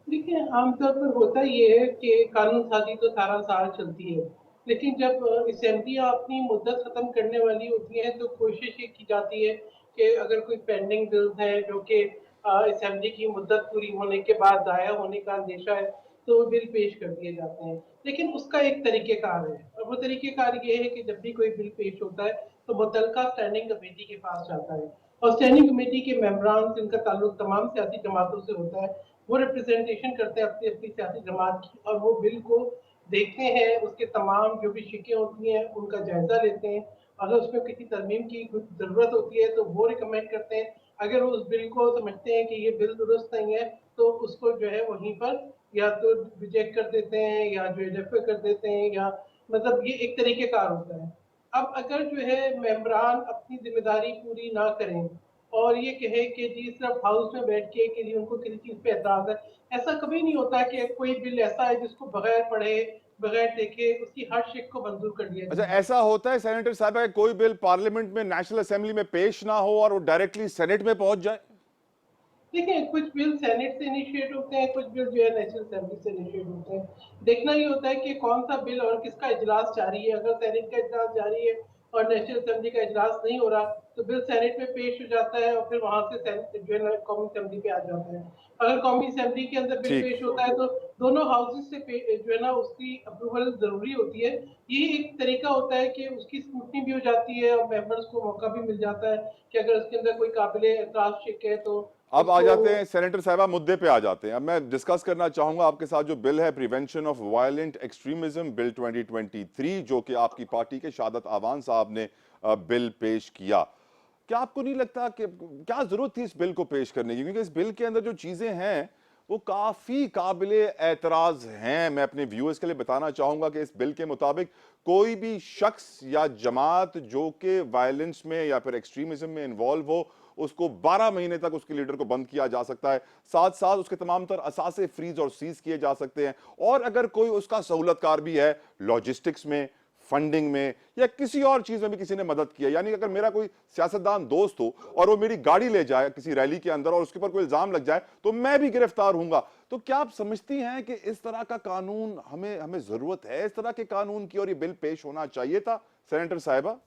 देखिए, आमतौर पर होता ये है कि कानून साजी तो सारा साल चलती है, लेकिन जब असेंबलियां अपनी मुद्दत खत्म करने वाली होती हैं तो कोशिश ये की जाती है कि अगर कोई पेंडिंग बिल्स हैं जो कि असेंबली की मुद्दत पूरी होने के बाद दायर होने का अंदेशा है तो वो बिल पेश कर दिए जाते हैं। लेकिन उसका एक तरीक़ेकार है और वो तरीक़ेकार ये है कि जब भी कोई बिल पेश होता है तो मुतल्लिका स्टैंडिंग कमेटी के पास जाता है और स्टैंडिंग कमेटी के मेंबरान जिनका ताल्लुक तमाम सियासी जमातों से होता है वो रिप्रेजेंटेशन करते हैं अपनी अपनी सियासी जमात की और वो बिल को देखते हैं, उसके तमाम जो भी शिकें होती हैं उनका जायजा लेते हैं। अगर उसमें किसी तरमीम की कुछ ज़रूरत होती है तो वो रिकमेंड करते हैं। अगर वो उस बिल को समझते हैं कि ये बिल दुरुस्त नहीं है तो उसको जो है वहीं पर या तो रिजेक्ट कर देते हैं या जो है रेफर कर देते हैं या मतलब ये एक तरीक़ेकार होता है। अब अगर जो है मेंबरान अपनी ज़िम्मेदारी पूरी ना करें और ये कहे कि जी सिर्फ हाउस में बैठ के कि जी उनको किसी चीज़ पे एतराज़ है, ऐसा कभी नहीं होता कि कोई बिल ऐसा है जिसको बगैर पढ़े, बगैर देखे उसकी हर शिक को मंजूर कर दिया अच्छा, जाए। ऐसा होता है सेनेटर साहब कि कोई बिल पार्लियामेंट में, नेशनल असेंबली में पेश ना हो और वो डायरेक्टली सेनेट में पहुंच जाए? देखिए, कुछ बिल सेनेट से इनिशिएट होते हैं, कुछ बिल जो है नेशनल असेंबली से इनिशिएट होते हैं। देखना ये होता है कि कौन सा बिल और किसका इजलास जारी है। अगर सेनेट का इजलास जारी है और नेशनल असेंबली का इजलास नहीं हो रहा, तो बिल सेनेट में पेश हो जाता है और फिर वहाँ से सेनेट जो है ना कौमी असेंबली पे आ जाता है। अगर कौमी असेंबली के अंदर बिल ठीक। पेश होता है तो दोनों हाउसेस से जो है ना उसकी अप्रूवल ज़रूरी होती है। ये एक तरीका होता है कि उसकी स्क्रूटनी भी हो जाती है और मेंबर्स को मौका भी मिल जाता है कि अगर उसके अंदर कोई काबिले एतराज़ शिक है तो अब आ उसको जाते हैं सेनेटर साहबा, मुद्दे पे आ जाते हैं। अब मैं डिस्कस करना चाहूंगा आपके साथ जो बिल है prevention of violent extremism bill 2023, जो कि आपकी पार्टी के शादत आवान साहब ने बिल पेश किया। क्या आपको नहीं लगता कि क्या जरूरत थी इस बिल को पेश करने की? क्योंकि इस बिल के अंदर जो चीजें हैं वो काफी काबिले एतराज हैं। मैं अपने व्यूअर्स के लिए बताना चाहूंगा कि इस बिल के मुताबिक कोई भी शख्स या जमात जो कि वायलेंस में या फिर एक्सट्रीमिज्म में इन्वॉल्व हो, उसको 12 महीने तक उसके लीडर को बंद किया जा सकता है। साथ साथ उसके तमाम तर असासे फ्रीज और सीज किए जा सकते हैं। और अगर कोई उसका सहूलतकार भी है लॉजिस्टिक्स में, फंडिंग में या किसी और चीज में भी किसी ने मदद किया, यानी अगर मेरा कोई सियासतदान दोस्त हो और वो मेरी गाड़ी ले जाए किसी रैली के अंदर और उसके ऊपर कोई इल्जाम लग जाए तो मैं भी गिरफ्तार हूंगा। तो क्या आप समझती हैं कि इस तरह का कानून हमें जरूरत है इस तरह के कानून की, और ये बिल पेश होना चाहिए था सेनेटर साहिबा?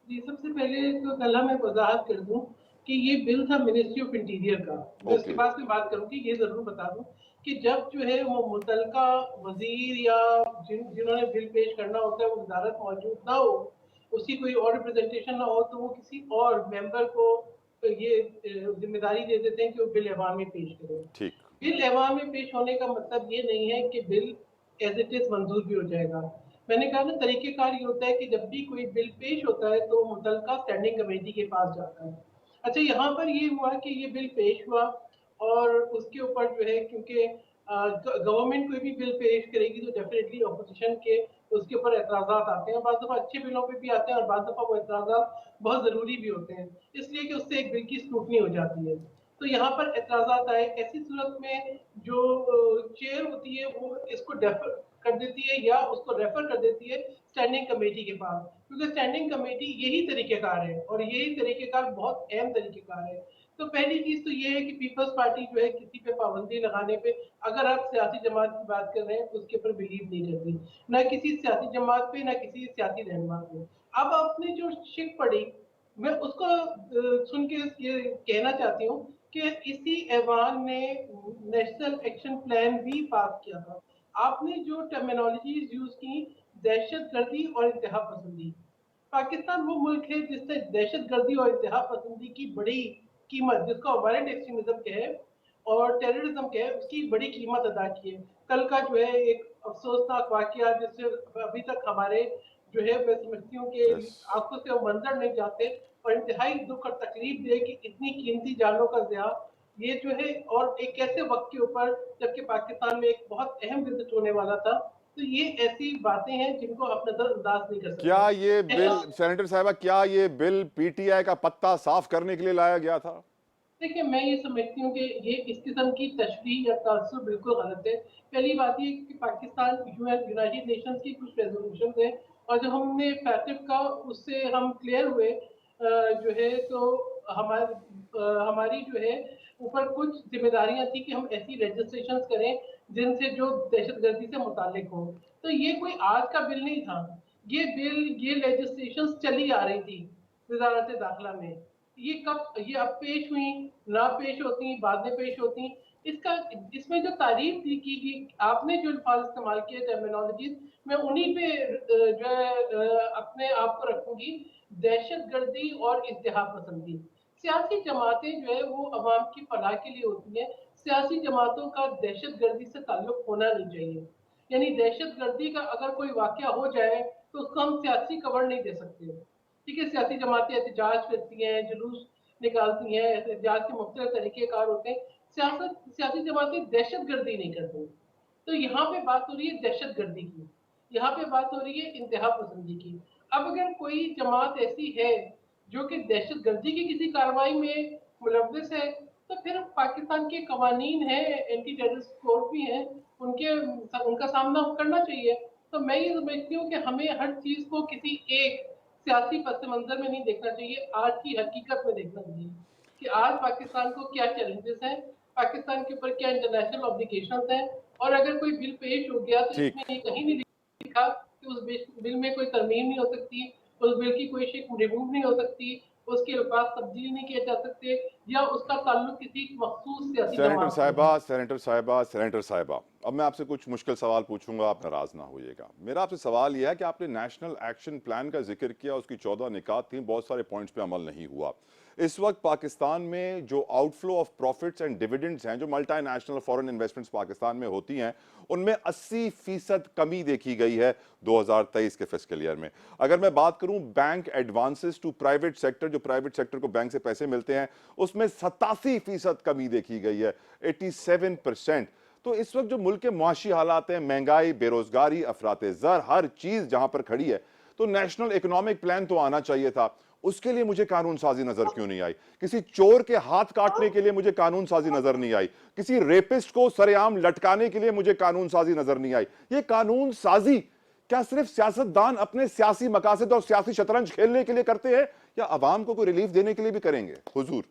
जी, सबसे पहले तो गला मैं वजाहत कर दूं कि ये बिल था मिनिस्ट्री ऑफ इंटीरियर का। मैं उसके ओके। बाद में बात करूंगी, ये जरूर बता दूं कि जब जो है वो मुतलका वजीर या जिन्होंने बिल पेश करना होता है वो वजारत मौजूद ना हो, उसकी कोई और रिप्रेजेंटेशन ना हो, तो वो किसी और मेंबर को ये जिम्मेदारी दे देते हैं कि वो बिल ऐवान में पेश करें। ठीक। बिल ऐवान में पेश होने का मतलब ये नहीं है कि बिल एज इट इज मंजूर भी हो जाएगा। मैंने कहा ना तरीकेकार ये होता है कि जब भी कोई बिल पेश होता है तो मुतलका स्टैंडिंग कमेटी के पास जाता है। अच्छा, यहाँ पर ये हुआ कि ये बिल पेश हुआ और उसके ऊपर जो है क्योंकि गवर्नमेंट कोई भी बिल पेश करेगी तो डेफिनेटली अपोजिशन के उसके ऊपर एतराज़ात आते हैं। बाद दफ़ा अच्छे बिलों पे भी आते हैं और बाद दफ़ा वो एतराज़ात बहुत ज़रूरी भी होते हैं, इसलिए कि उससे एक बिल की स्क्रूटनी हो जाती है। तो यहाँ पर एतराज़ात आए, ऐसी सूरत में जो चेयर होती है वो इसको डेफर कर देती है या उसको रेफर कर देती है स्टैंडिंग कमेटी के पास, क्योंकि स्टैंडिंग कमेटी यही तरीकेकार है और यही तरीकेकार बहुत अहम तरीकेकार है। तो पहली चीज तो ये है कि पीपल्स पार्टी जो है किसी पे पाबंदी लगाने पे, अगर आप सियासी जमात की बात कर रहे हैं उसके ऊपर बिलीव नहीं करती, ना किसी सियासी जमात पे ना किसी सियासी रहनुमा पे। अब आपने जो शिक पढ़ी मैं उसको सुन के ये कहना चाहती हूँ कि इसी ऐवान ने नेशनल एक्शन प्लान भी पास किया था। आपने जो टर्मिनोलॉजीज यूज की, दहशतगर्दी और इंतहा पसंदी, पाकिस्तान वो मुल्क है जिसने दहशतगर्दी और इंतहा पसंदी की बड़ी कीमत, जिसको वायलेंट एक्सट्रीमिज्म कहे और टेररिज्म कहे, उसकी बड़ी कीमत अदा की है। कल का जो है एक अफसोसनाक वाकया जिससे अभी तक हमारे जो है मैं समझती हूँ कि Yes. आंखों से वो मंजर नहीं जाते और इंतहाई दुख और तकलीफ दे कि इतनी कीमती जानों का ज़िया ये जो है, और एक ऐसे वक्त के ऊपर जबकि पाकिस्तान में एक बहुत अहम विजिट होने वाला था, तो ये ऐसी बातें हैं जिनको आप नजरअंदाज नहीं कर क्या ये सकते। बिल, सेनेटर साहिबा, क्या ये बिल पीटीआई का पत्ता साफ करने के लिए लाया गया था? देखिए, मैं ये समझती हूँ कि ये इस किस्म की तशरीह या तासुब बिल्कुल गलत है। पहली बात ये कि पाकिस्तान यूनाइटेड नेशंस की कुछ रेजोल्यूशन है और जब हमने फैटिफ का उससे हम क्लियर हुए जो है तो हमारी जो है ऊपर कुछ जिम्मेदारियां थी कि हम ऐसी रजिस्ट्रेशन करें जिनसे जो दहशतगर्दी से मुतालिक हो। तो ये कोई आज का बिल नहीं था, ये बिल ये लेजिस्लेशन चली आ रही थी वजारत दाखिला में। ये कब ये अब पेश हुई, ना पेश होती, बाद में पेश होती, इसका इसमें जो तारीफ थी कि आपने जो अल्फाज इस्तेमाल किए टर्मिनोलॉजी, मैं उन्हीं पे जो है अपने आप को रखूंगी। दहशतगर्दी और इज्तिहा पसंदी, सियासी जमातें जो है वो अवाम की फलाह के लिए होती हैं। सियासी जमातों का दहशतगर्दी से ताल्लुक होना नहीं चाहिए। यानी दहशतगर्दी का अगर कोई वाकया हो जाए तो उसको हम सियासी कवर नहीं दे सकते। ठीक है, सियासी जमातें एहतजाज करती हैं, जुलूस निकालती हैं, एहतजाज के मुख्तलिफ तरीक़ेकार होते हैं। सियासी जमातें दहशतगर्दी नहीं करती। तो यहाँ पे बात हो रही है दहशतगर्दी की, यहाँ पे बात हो रही है इंतहा पसंदी की। अब अगर कोई जमात ऐसी है जो कि दहशतगर्दी की किसी कार्रवाई में मुलव्वस है, तो फिर पाकिस्तान के कवानीन हैं, एंटी टेररिस्ट कोर्ट भी हैं, उनका सामना करना चाहिए। तो मैं ये समझती हूँ कि हमें हर चीज़ को किसी एक सियासी पस मंजर में नहीं देखना चाहिए, आज की हकीकत में देखना चाहिए कि आज पाकिस्तान को क्या चैलेंजेस हैं, पाकिस्तान के ऊपर क्या इंटरनेशनल ऑब्लिगेशंस हैं, और अगर कोई बिल पेश हो गया तो ठीक। इसमें ये कहीं नहीं लिखा कि उस बिल में कोई तरमीम नहीं हो सकती, उस बिल की कोई शिक रिमूव नहीं हो सकती, उसके अल्फाज तब्दील नहीं किए जा सकते, या उसका ताल्लुक किसी मखसूस सियासी सेनेटर जमात से साहिबा, है। सेनेटर साहिबा, अब मैं आपसे कुछ मुश्किल सवाल पूछूंगा, आप नाराज ना होइएगा। मेरा आपसे सवाल यह है कि आपने नेशनल एक्शन प्लान का जिक्र किया, उसकी 14 निकात थी, बहुत सारे पॉइंट्स पे अमल नहीं हुआ। इस वक्त पाकिस्तान में जो outflow of profits and dividends हैं, जो मल्टीनेशनल फॉरेन इन्वेस्टमेंट्स पाकिस्तान में होती हैं, उनमें 80% कमी देखी गई है 2023 के फिस्कल ईयर में। अगर मैं बात करूं bank advances to private sector, जो प्राइवेट सेक्टर को बैंक से पैसे मिलते हैं, उसमें 87% कमी देखी गई है, 87%। तो इस वक्त जो मुल्क के मुआशी हालात हैं, महंगाई, बेरोजगारी, अफराते ज़र, हर चीज जहां पर खड़ी है, तो नेशनल इकोनॉमिक प्लान तो आना चाहिए था। उसके लिए मुझे कानून साजी नजर क्यों नहीं आई? किसी चोर के हाथ काटने के लिए मुझे कानून साजी नजर नहीं आई, किसी रेपिस्ट को सरेआम लटकाने के लिए मुझे कानून साजी नजर नहीं आई। ये कानून साजी क्या सिर्फ सियासतदान अपने सियासी मकासद और सियासी शतरंज खेलने के लिए करते हैं, या अवाम को कोई रिलीफ देने के लिए भी करेंगे? हुजूर।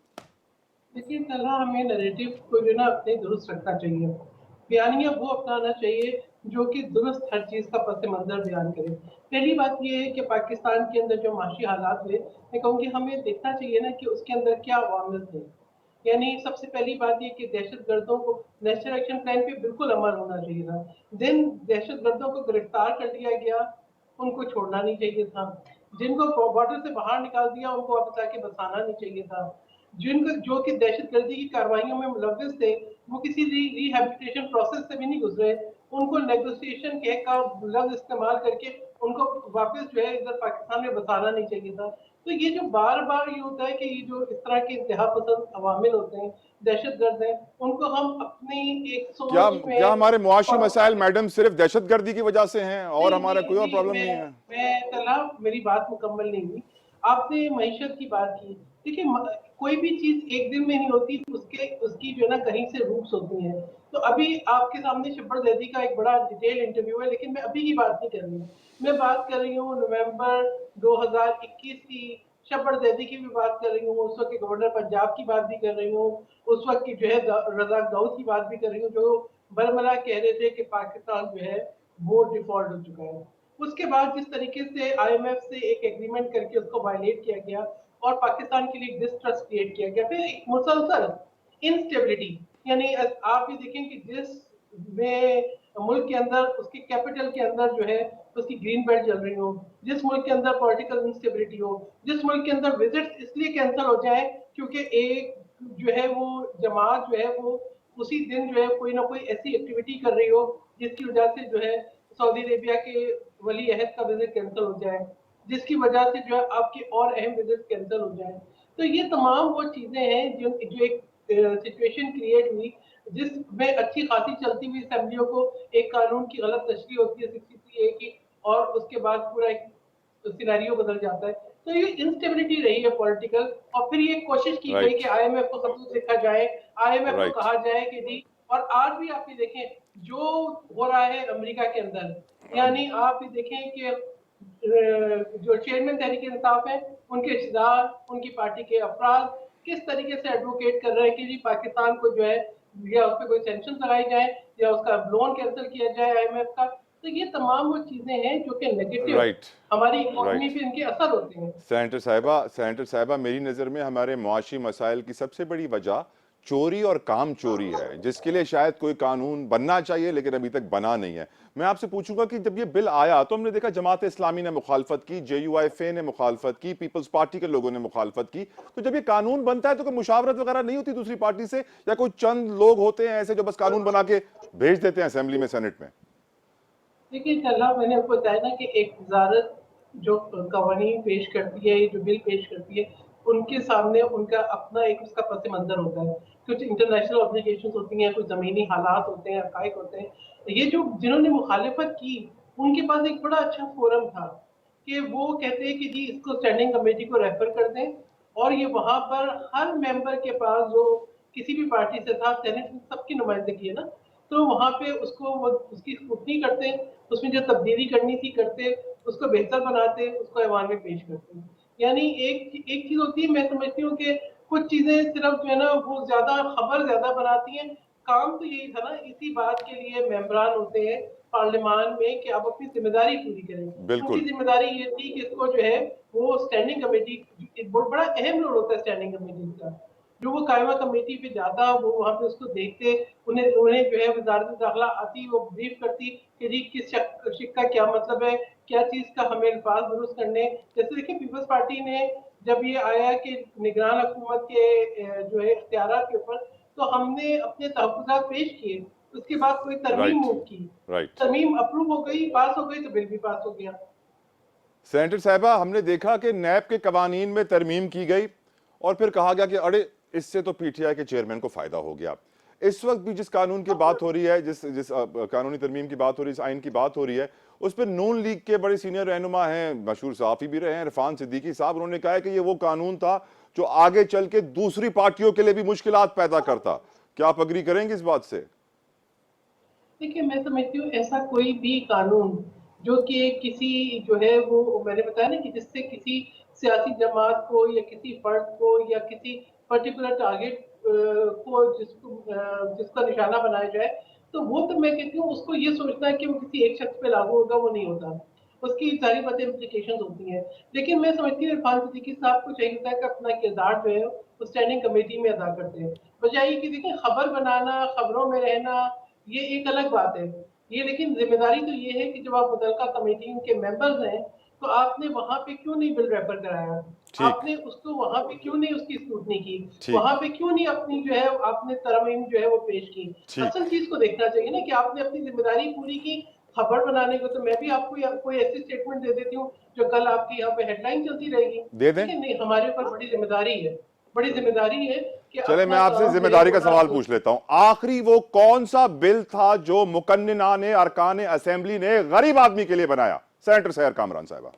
लेकिन तरह हमें नैरेटिव को जो ना अपने दुरुस्त रखना चाहिए, बयानियाँ वो अपनाना चाहिए जो कि दुरुस्त हर चीज़ का पस मंज़र बयान करे। पहली बात ये है कि पाकिस्तान के अंदर जो माशी हालात हुए, मैं कहूँगी हमें देखना चाहिए ना कि उसके अंदर क्या अवामिल थे। यानी सबसे पहली बात ये कि दहशतगर्दों को नेशनल एक्शन प्लान पे बिल्कुल अमल होना चाहिए था। जिन दहशतगर्दों को गिरफ्तार कर लिया गया, उनको छोड़ना नहीं चाहिए था। जिनको बॉर्डर से बाहर निकाल दिया, उनको वापस आके बसाना नहीं चाहिए था। जिनको जो कि दहशतगर्दी की कार्रवाइयों में मुलव्वस थे, वो किसी रिहैबिलिटेशन प्रोसेस से भी नहीं गुजरे, उनको नेगोशिएशन के का लफ्ज इस्तेमाल करके उनको वापस जो है इधर पाकिस्तान में बसाना नहीं चाहिए था। तो ये जो बार बार ये होता है कि ये जो इस तरह के इंतहा पसंद अवामिल होते हैं, दहशतगर्द हैं, उनको हम अपनी एक क्या सोच में क्या हमारे मुआशी मसाइल मैडम सिर्फ दहशतगर्दी की वजह से हैं और हमारा कोई और प्रॉब्लम नहीं है? मैं तला मेरी बात मुकम्मल नहीं हुई। आपने मईशत की बात की। देखिए, कोई भी चीज एक दिन में नहीं होती, उसकी जो है ना कहीं से रूट्स होती हैं। तो अभी आपके सामने शब्बर ज़ैदी का एक बड़ा डिटेल इंटरव्यू है, लेकिन मैं अभी की बात नहीं कर रही हूँ। मैं बात कर रही हूँ नवंबर 2021 की, शब्बर ज़ैदी की भी बात कर रही हूँ, उस वक्त के गवर्नर पंजाब की बात भी कर रही हूँ, उस वक्त की जो है रज़ाक दाऊद की बात भी कर रही हूँ, जो बरमला कह रहे थे कि पाकिस्तान जो है वो डिफॉल्ट हो चुका है। उसके बाद जिस तरीके से IMF से एक एग्रीमेंट करके उसको वायलेट किया गया और पाकिस्तान के लिए डिस्ट्रस्ट क्रिएट किया गया, फिर एक मुसलसल इंस्टेबिलिटी, यानी आप ये देखें कि जिस में मुल्क के अंदर उसकी कैपिटल के अंदर जो है उसकी ग्रीन बेल्ट चल रही हो, जिस मुल्क के अंदर पॉलिटिकल इंस्टेबिलिटी हो, जिस मुल्क के अंदर विजिट्स इसलिए कैंसिल हो जाए क्योंकि एक जो है वो जमात जो है वो उसी दिन जो है कोई ना कोई ऐसी एक्टिविटी कर रही हो जिसकी वजह से जो है सऊदी अरेबिया के वली अहद का विजिट कैंसिल हो जाए, जिसकी वजह से जो है आपके और अहम विजिट कैंसिल हो जाए। तो ये तमाम वो चीजें हैं जो एक सिचुएशन क्रिएट हुई जिसमें अच्छी खासी चलती हुई असेंबलियों को एक कानून की गलत तशरीह होती है 63A की, और उसके बाद पूरा एक सिनेरियो बदल जाता है। तो ये इंस्टेबिलिटी रही है पॉलिटिकल, और फिर ये कोशिश की गई कि IMF को सबूत लिखा जाए, IMF को कहा जाए कि जी, और आज भी आप ये देखें जो हो रहा है अमेरिका के अंदर, यानी आप ये देखें कि जो चेयरमैन तहरीक इंसाफ है, उनके रिश्तेदार, उनकी पार्टी के अफराद किस तरीके से एडवोकेट कर रहे हैं कि जी पाकिस्तान को जो है या उस पर कोई सैंक्शन लगाए जाए या उसका लोन कैंसिल किया जाए IMF का। तो ये तमाम वो चीजें हैं जो कि नेगेटिव हमारी इकोनॉमी पे इनके असर होते हैं। सेनेटर साहिबा, मेरी नज़र में हमारे मुआशी मसाइल की सबसे बड़ी वजह चोरी और काम चोरी है, जिसके लिए शायद कोई कानून बनना चाहिए लेकिन अभी तक बना नहीं है। मैं आपसे पूछूंगा कि जब ये बिल आया तो हमने देखा जमात इस्लामी ने मुखालफत की, JUIFA ने मुखालफत की, पीपल्स पार्टी के लोगों ने मुखालफत की। तो जब ये कानून बनता है तो कोई मुशावरत वगैरह नहीं होती दूसरी पार्टी से, या कोई चंद लोग होते हैं ऐसे जो बस कानून बना के भेज देते हैं असेंबली में, सेनेट में? देखिए कल मैंने आपको बताया ना कि एक वजारत जो कवानीन पेश करती है, जो बिल पेश करती है, उनके सामने उनका अपना एक उसका पस मंजर होता है, कुछ इंटरनेशनल ऑब्लिगेशंस होती हैं, कुछ ज़मीनी हालात होते हैं, हक़ाइक़ होते हैं। ये जो जिन्होंने मुखालिफत की उनके पास एक बड़ा अच्छा फोरम था कि वो कहते हैं कि जी इसको स्टैंडिंग कमेटी को रेफर कर दें, और ये वहाँ पर हर मेंबर के पास जो किसी भी पार्टी से था, सेनेट में सबकी नुमाइंदगी है ना, तो वहाँ पे उसको वो उसकी स्क्रूटनी करते, उसमें जो तब्दीली करनी थी करते, उसको बेहतर बनाते, उसको ऐवान में पेश करते। यानी एक चीज होती है, मैं समझती हूँ कि कुछ चीजें सिर्फ जो है ना वो ज्यादा खबर ज्यादा बनाती हैं, काम तो यही था ना, इसी बात के लिए मेंबरान होते हैं पार्लियामान में कि आप अपनी जिम्मेदारी पूरी करें। उनकी जिम्मेदारी ये थी कि इसको जो है वो स्टैंडिंग कमेटी, बहुत बड़ा अहम रोल होता है स्टैंडिंग कमेटी का, जो वो कायमा कमेटी पे जाता, वो वहाँ पे उसको देखते, उन्हें जो है वजारत दाखिला आती, वो ब्रीफ करती कि जी किस शिक का क्या मतलब है, क्या चीज का हमें अल्फाज दुरुस्त करने। जैसे देखिए पीपल्स पार्टी ने जब ये आया कि निगरान हुकूमत के जो है इख्तियारात के ऊपर, तो हमने अपने तहफ़्फ़ुज़ात पेश किए, उसके बाद कोई तरमीम मूव की, तरमीम अप्रूव हो गई, पास हो गई, तो बिल भी पास हो गया। सेनेटर साहिबा, हमने देखा कि नैब के कवानीन में तरमीम की गई और फिर कहा गया कि अरे इससे तो PTI के चेयरमैन को फायदा हो गया। इस वक्त भी जिस कानून की बात हो रही है, जिस कानूनी तरमीम की बात हो रही है, इस आइन की बात हो रही है, उस पर नून लीग के बड़े सीनियर रहनुमा हैं, मशहूर सहाफ़ी भी रहे हैं, इरफान सिद्दीकी साहब, उन्होंने कहा है कि ये वो कानून था जो आगे चल के दूसरी पार्टियों के लिए भी मुश्किलात पैदा करता। क्या आप अग्री करेंगे इस बात से? देखिए मैं समझती हूँ ऐसा कोई भी कानून जो कि किसी जो है वो मैंने बताया ना कि जिससे किसी सियासी जमात को या किसी फर्द को या किसी पर्टिकुलर टारगेट को जिसका निशाना बनाया जाए, तो वो तो मैं कहती हूँ उसको ये सोचना है कि वो किसी एक शख्स पे लागू होगा, वो नहीं होता, उसकी सारी बातें इम्प्लीकेशंस होती हैं। लेकिन मैं समझती हूँ इरफान सिद्दीकी साहब को चाहिए था कि अपना किरदार जो है वो स्टैंडिंग कमेटी में अदा करते हैं, बजाय कि देखिए खबर बनाना, खबरों में रहना, ये एक अलग बात है ये, लेकिन जिम्मेदारी तो ये है कि जब आप मुतल्लिका कमेटी के मेंबर्स हैं तो आपने वहां पे क्यों नहीं बिल रेफर कराया, आपने उसको वहां पे क्यों नहीं उसकी स्क्रूटनी की, वहां पे क्यों नहीं अपनी जो है आपने तरमीम जो है वो पेश की। असल चीज को देखना चाहिए ना कि आपने अपनी जिम्मेदारी पूरी की। खबर बनाने को तो मैं भी आपको कोई ऐसी स्टेटमेंट दे देती हूँ जो कल आपकी यहाँ पे हेडलाइन चलती रहेगी, दे दें? नहीं, हमारे ऊपर बड़ी जिम्मेदारी है, बड़ी जिम्मेदारी है। चले मैं आपसे जिम्मेदारी का सवाल पूछ लेता हूं, आखिरी वो कौन सा बिल था जो मुकन्निना ने, अरकान असेंबली ने गरीब आदमी के लिए बनाया? सेनेटर सहर कामरान साहिबा।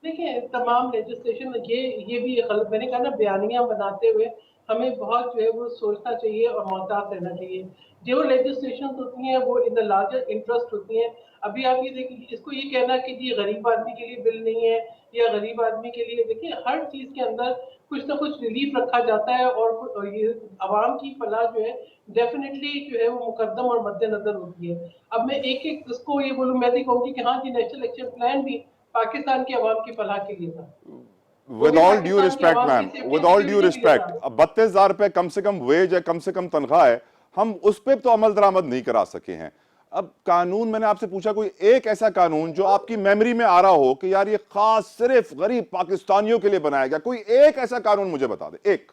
देखिए तमाम लेजिस्लेशन ये भी गलत, मैंने कहा ना, बयानियां बनाते हुए हमें बहुत जो है वो सोचना चाहिए और मोहतात रहना चाहिए। जो लेजिस्लेशन होती हैं वो इन द लार्जर इंटरेस्ट होती हैं। अभी आप ये देखिए, इसको ये कहना कि जी गरीब आदमी के लिए बिल नहीं है या गरीब आदमी के लिए, देखिए हर चीज के अंदर कुछ ना कुछ रिलीफ रखा जाता है, और ये अवाम की फलाह जो है डेफिनेटली जो है वो मुकद्दम और मद्देनजर होती है। अब मैं एक एक इसको ये बोलूँ, मैं भी कहूँगी कि हाँ जी नेशनल एक्शन प्लान भी पाकिस्तान के अवाम की फलाह के लिए था। With all due respect ma'am, with all due respect, अब 32,000 रुपए कम से कम वेज है, कम से कम तनख्वाह है, हम उस पर तो अमल दरामद नहीं करा सके हैं। अब कानून, मैंने आपसे पूछा कोई एक ऐसा कानून जो आपकी मेमोरी में आ रहा हो कि यार ये खास सिर्फ गरीब पाकिस्तानियों के लिए बनाया गया, कोई एक ऐसा कानून मुझे बता दे, एक।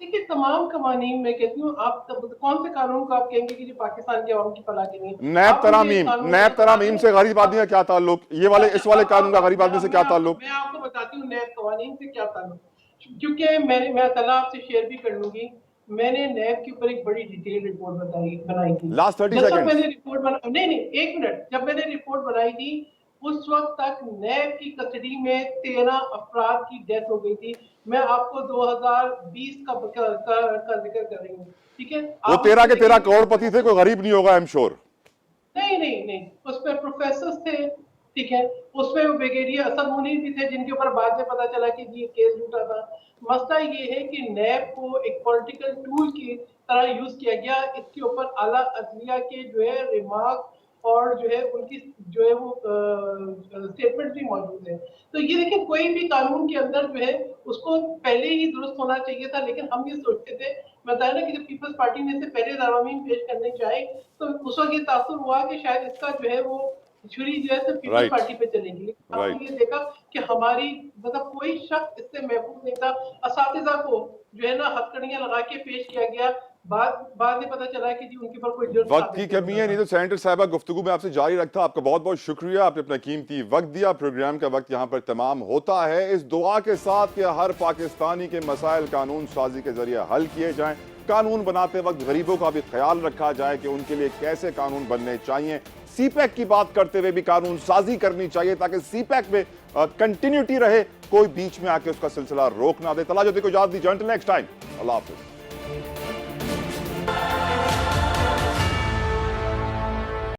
देखिए तमाम कवानीन मैं कहती हूँ, आप कौन से कानून को आप कहेंगे कि जो पाकिस्तान के अवाम की फलाह के लिए? नैब तरामीम से गरीब आदमी का क्या ताल्लुक? ये वाले इस वाले कानून का गरीब आदमी से क्या ताल्लुक? मैं आपको बताती हूँ नैब कवानीन से क्या ताल्लुक, क्योंकि मैं तला आपसे शेयर भी कर लूंगी। मैंने नैब के ऊपर एक बड़ी डिटेल रिपोर्ट बनाई थी। लास्ट 30 जब तक सेकंड्स। मैंने रिपोर्ट नहीं, एक मिनट, जब मैंने रिपोर्ट बनाई थी उस वक्त तक नैब की कस्टडी में 13 अफराद की डेथ हो गई थी। मैं आपको 2020 का जिक्र कर रही हूँ, ठीक है? वो 13 के 13 करोड़पति थे, कोई गरीब नहीं होगा, आई एम श्योर। नहीं, उसमें प्रोफेसर थे, ठीक है, उसमें ब्रिगेडियर असद मुनीर भी थे, जिनके ऊपर बाद में पता चला कि ये केस झूठा था। मसला ये है कि नैब को एक पॉलिटिकल टूल की तरह यूज किया गया। इसके ऊपर आला अदलिया के जो है रिमार्क और जो है उनकी जो है वो स्टेटमेंट भी मौजूद है। तो ये देखिए, कोई भी कानून के अंदर जो है उसको पहले ही दुरुस्त होना चाहिए था, लेकिन हम ये सोचते थे, बताया ना कि जब पीपल्स पार्टी ने इसे पहले दरवामीन पेश करने चाहे तो उस वक्त ये तासुर हुआ कि शायद इसका जो है वो छुरी जो है सिर्फ पीपल्स पार्टी पे चलेगी। हमने ये देखा कि हमारी मतलब कोई शख्स इससे महफूज नहीं था। असातिज़ा को जो है ना हथकड़ियां लगा के पेश किया गया, बाद में पता चला कि जी उनके ऊपर कोई जुर्म वक्त की कमी है, नहीं तो सेनेटर साहिबा गुफ्तगू में आपसे जारी रखता। आपका बहुत बहुत शुक्रिया, आपने अपना कीमती वक्त दिया। प्रोग्राम का वक्त यहाँ पर तमाम होता है, इस दुआ के साथ कि हर पाकिस्तानी के मसाइल कानून साजी के जरिए हल किए जाएं। कानून बनाते वक्त गरीबों का भी ख्याल रखा जाए कि उनके लिए कैसे कानून बनने चाहिए। सीपैक की बात करते हुए भी कानून साजी करनी चाहिए ताकि सीपैक में कंटिन्यूटी रहे, कोई बीच में आके उसका सिलसिला रोक ना दे। तलाजुद्दीन को इजाजत दीजिए, अंटिल नेक्स्ट टाइम, अल्लाह हाफिज।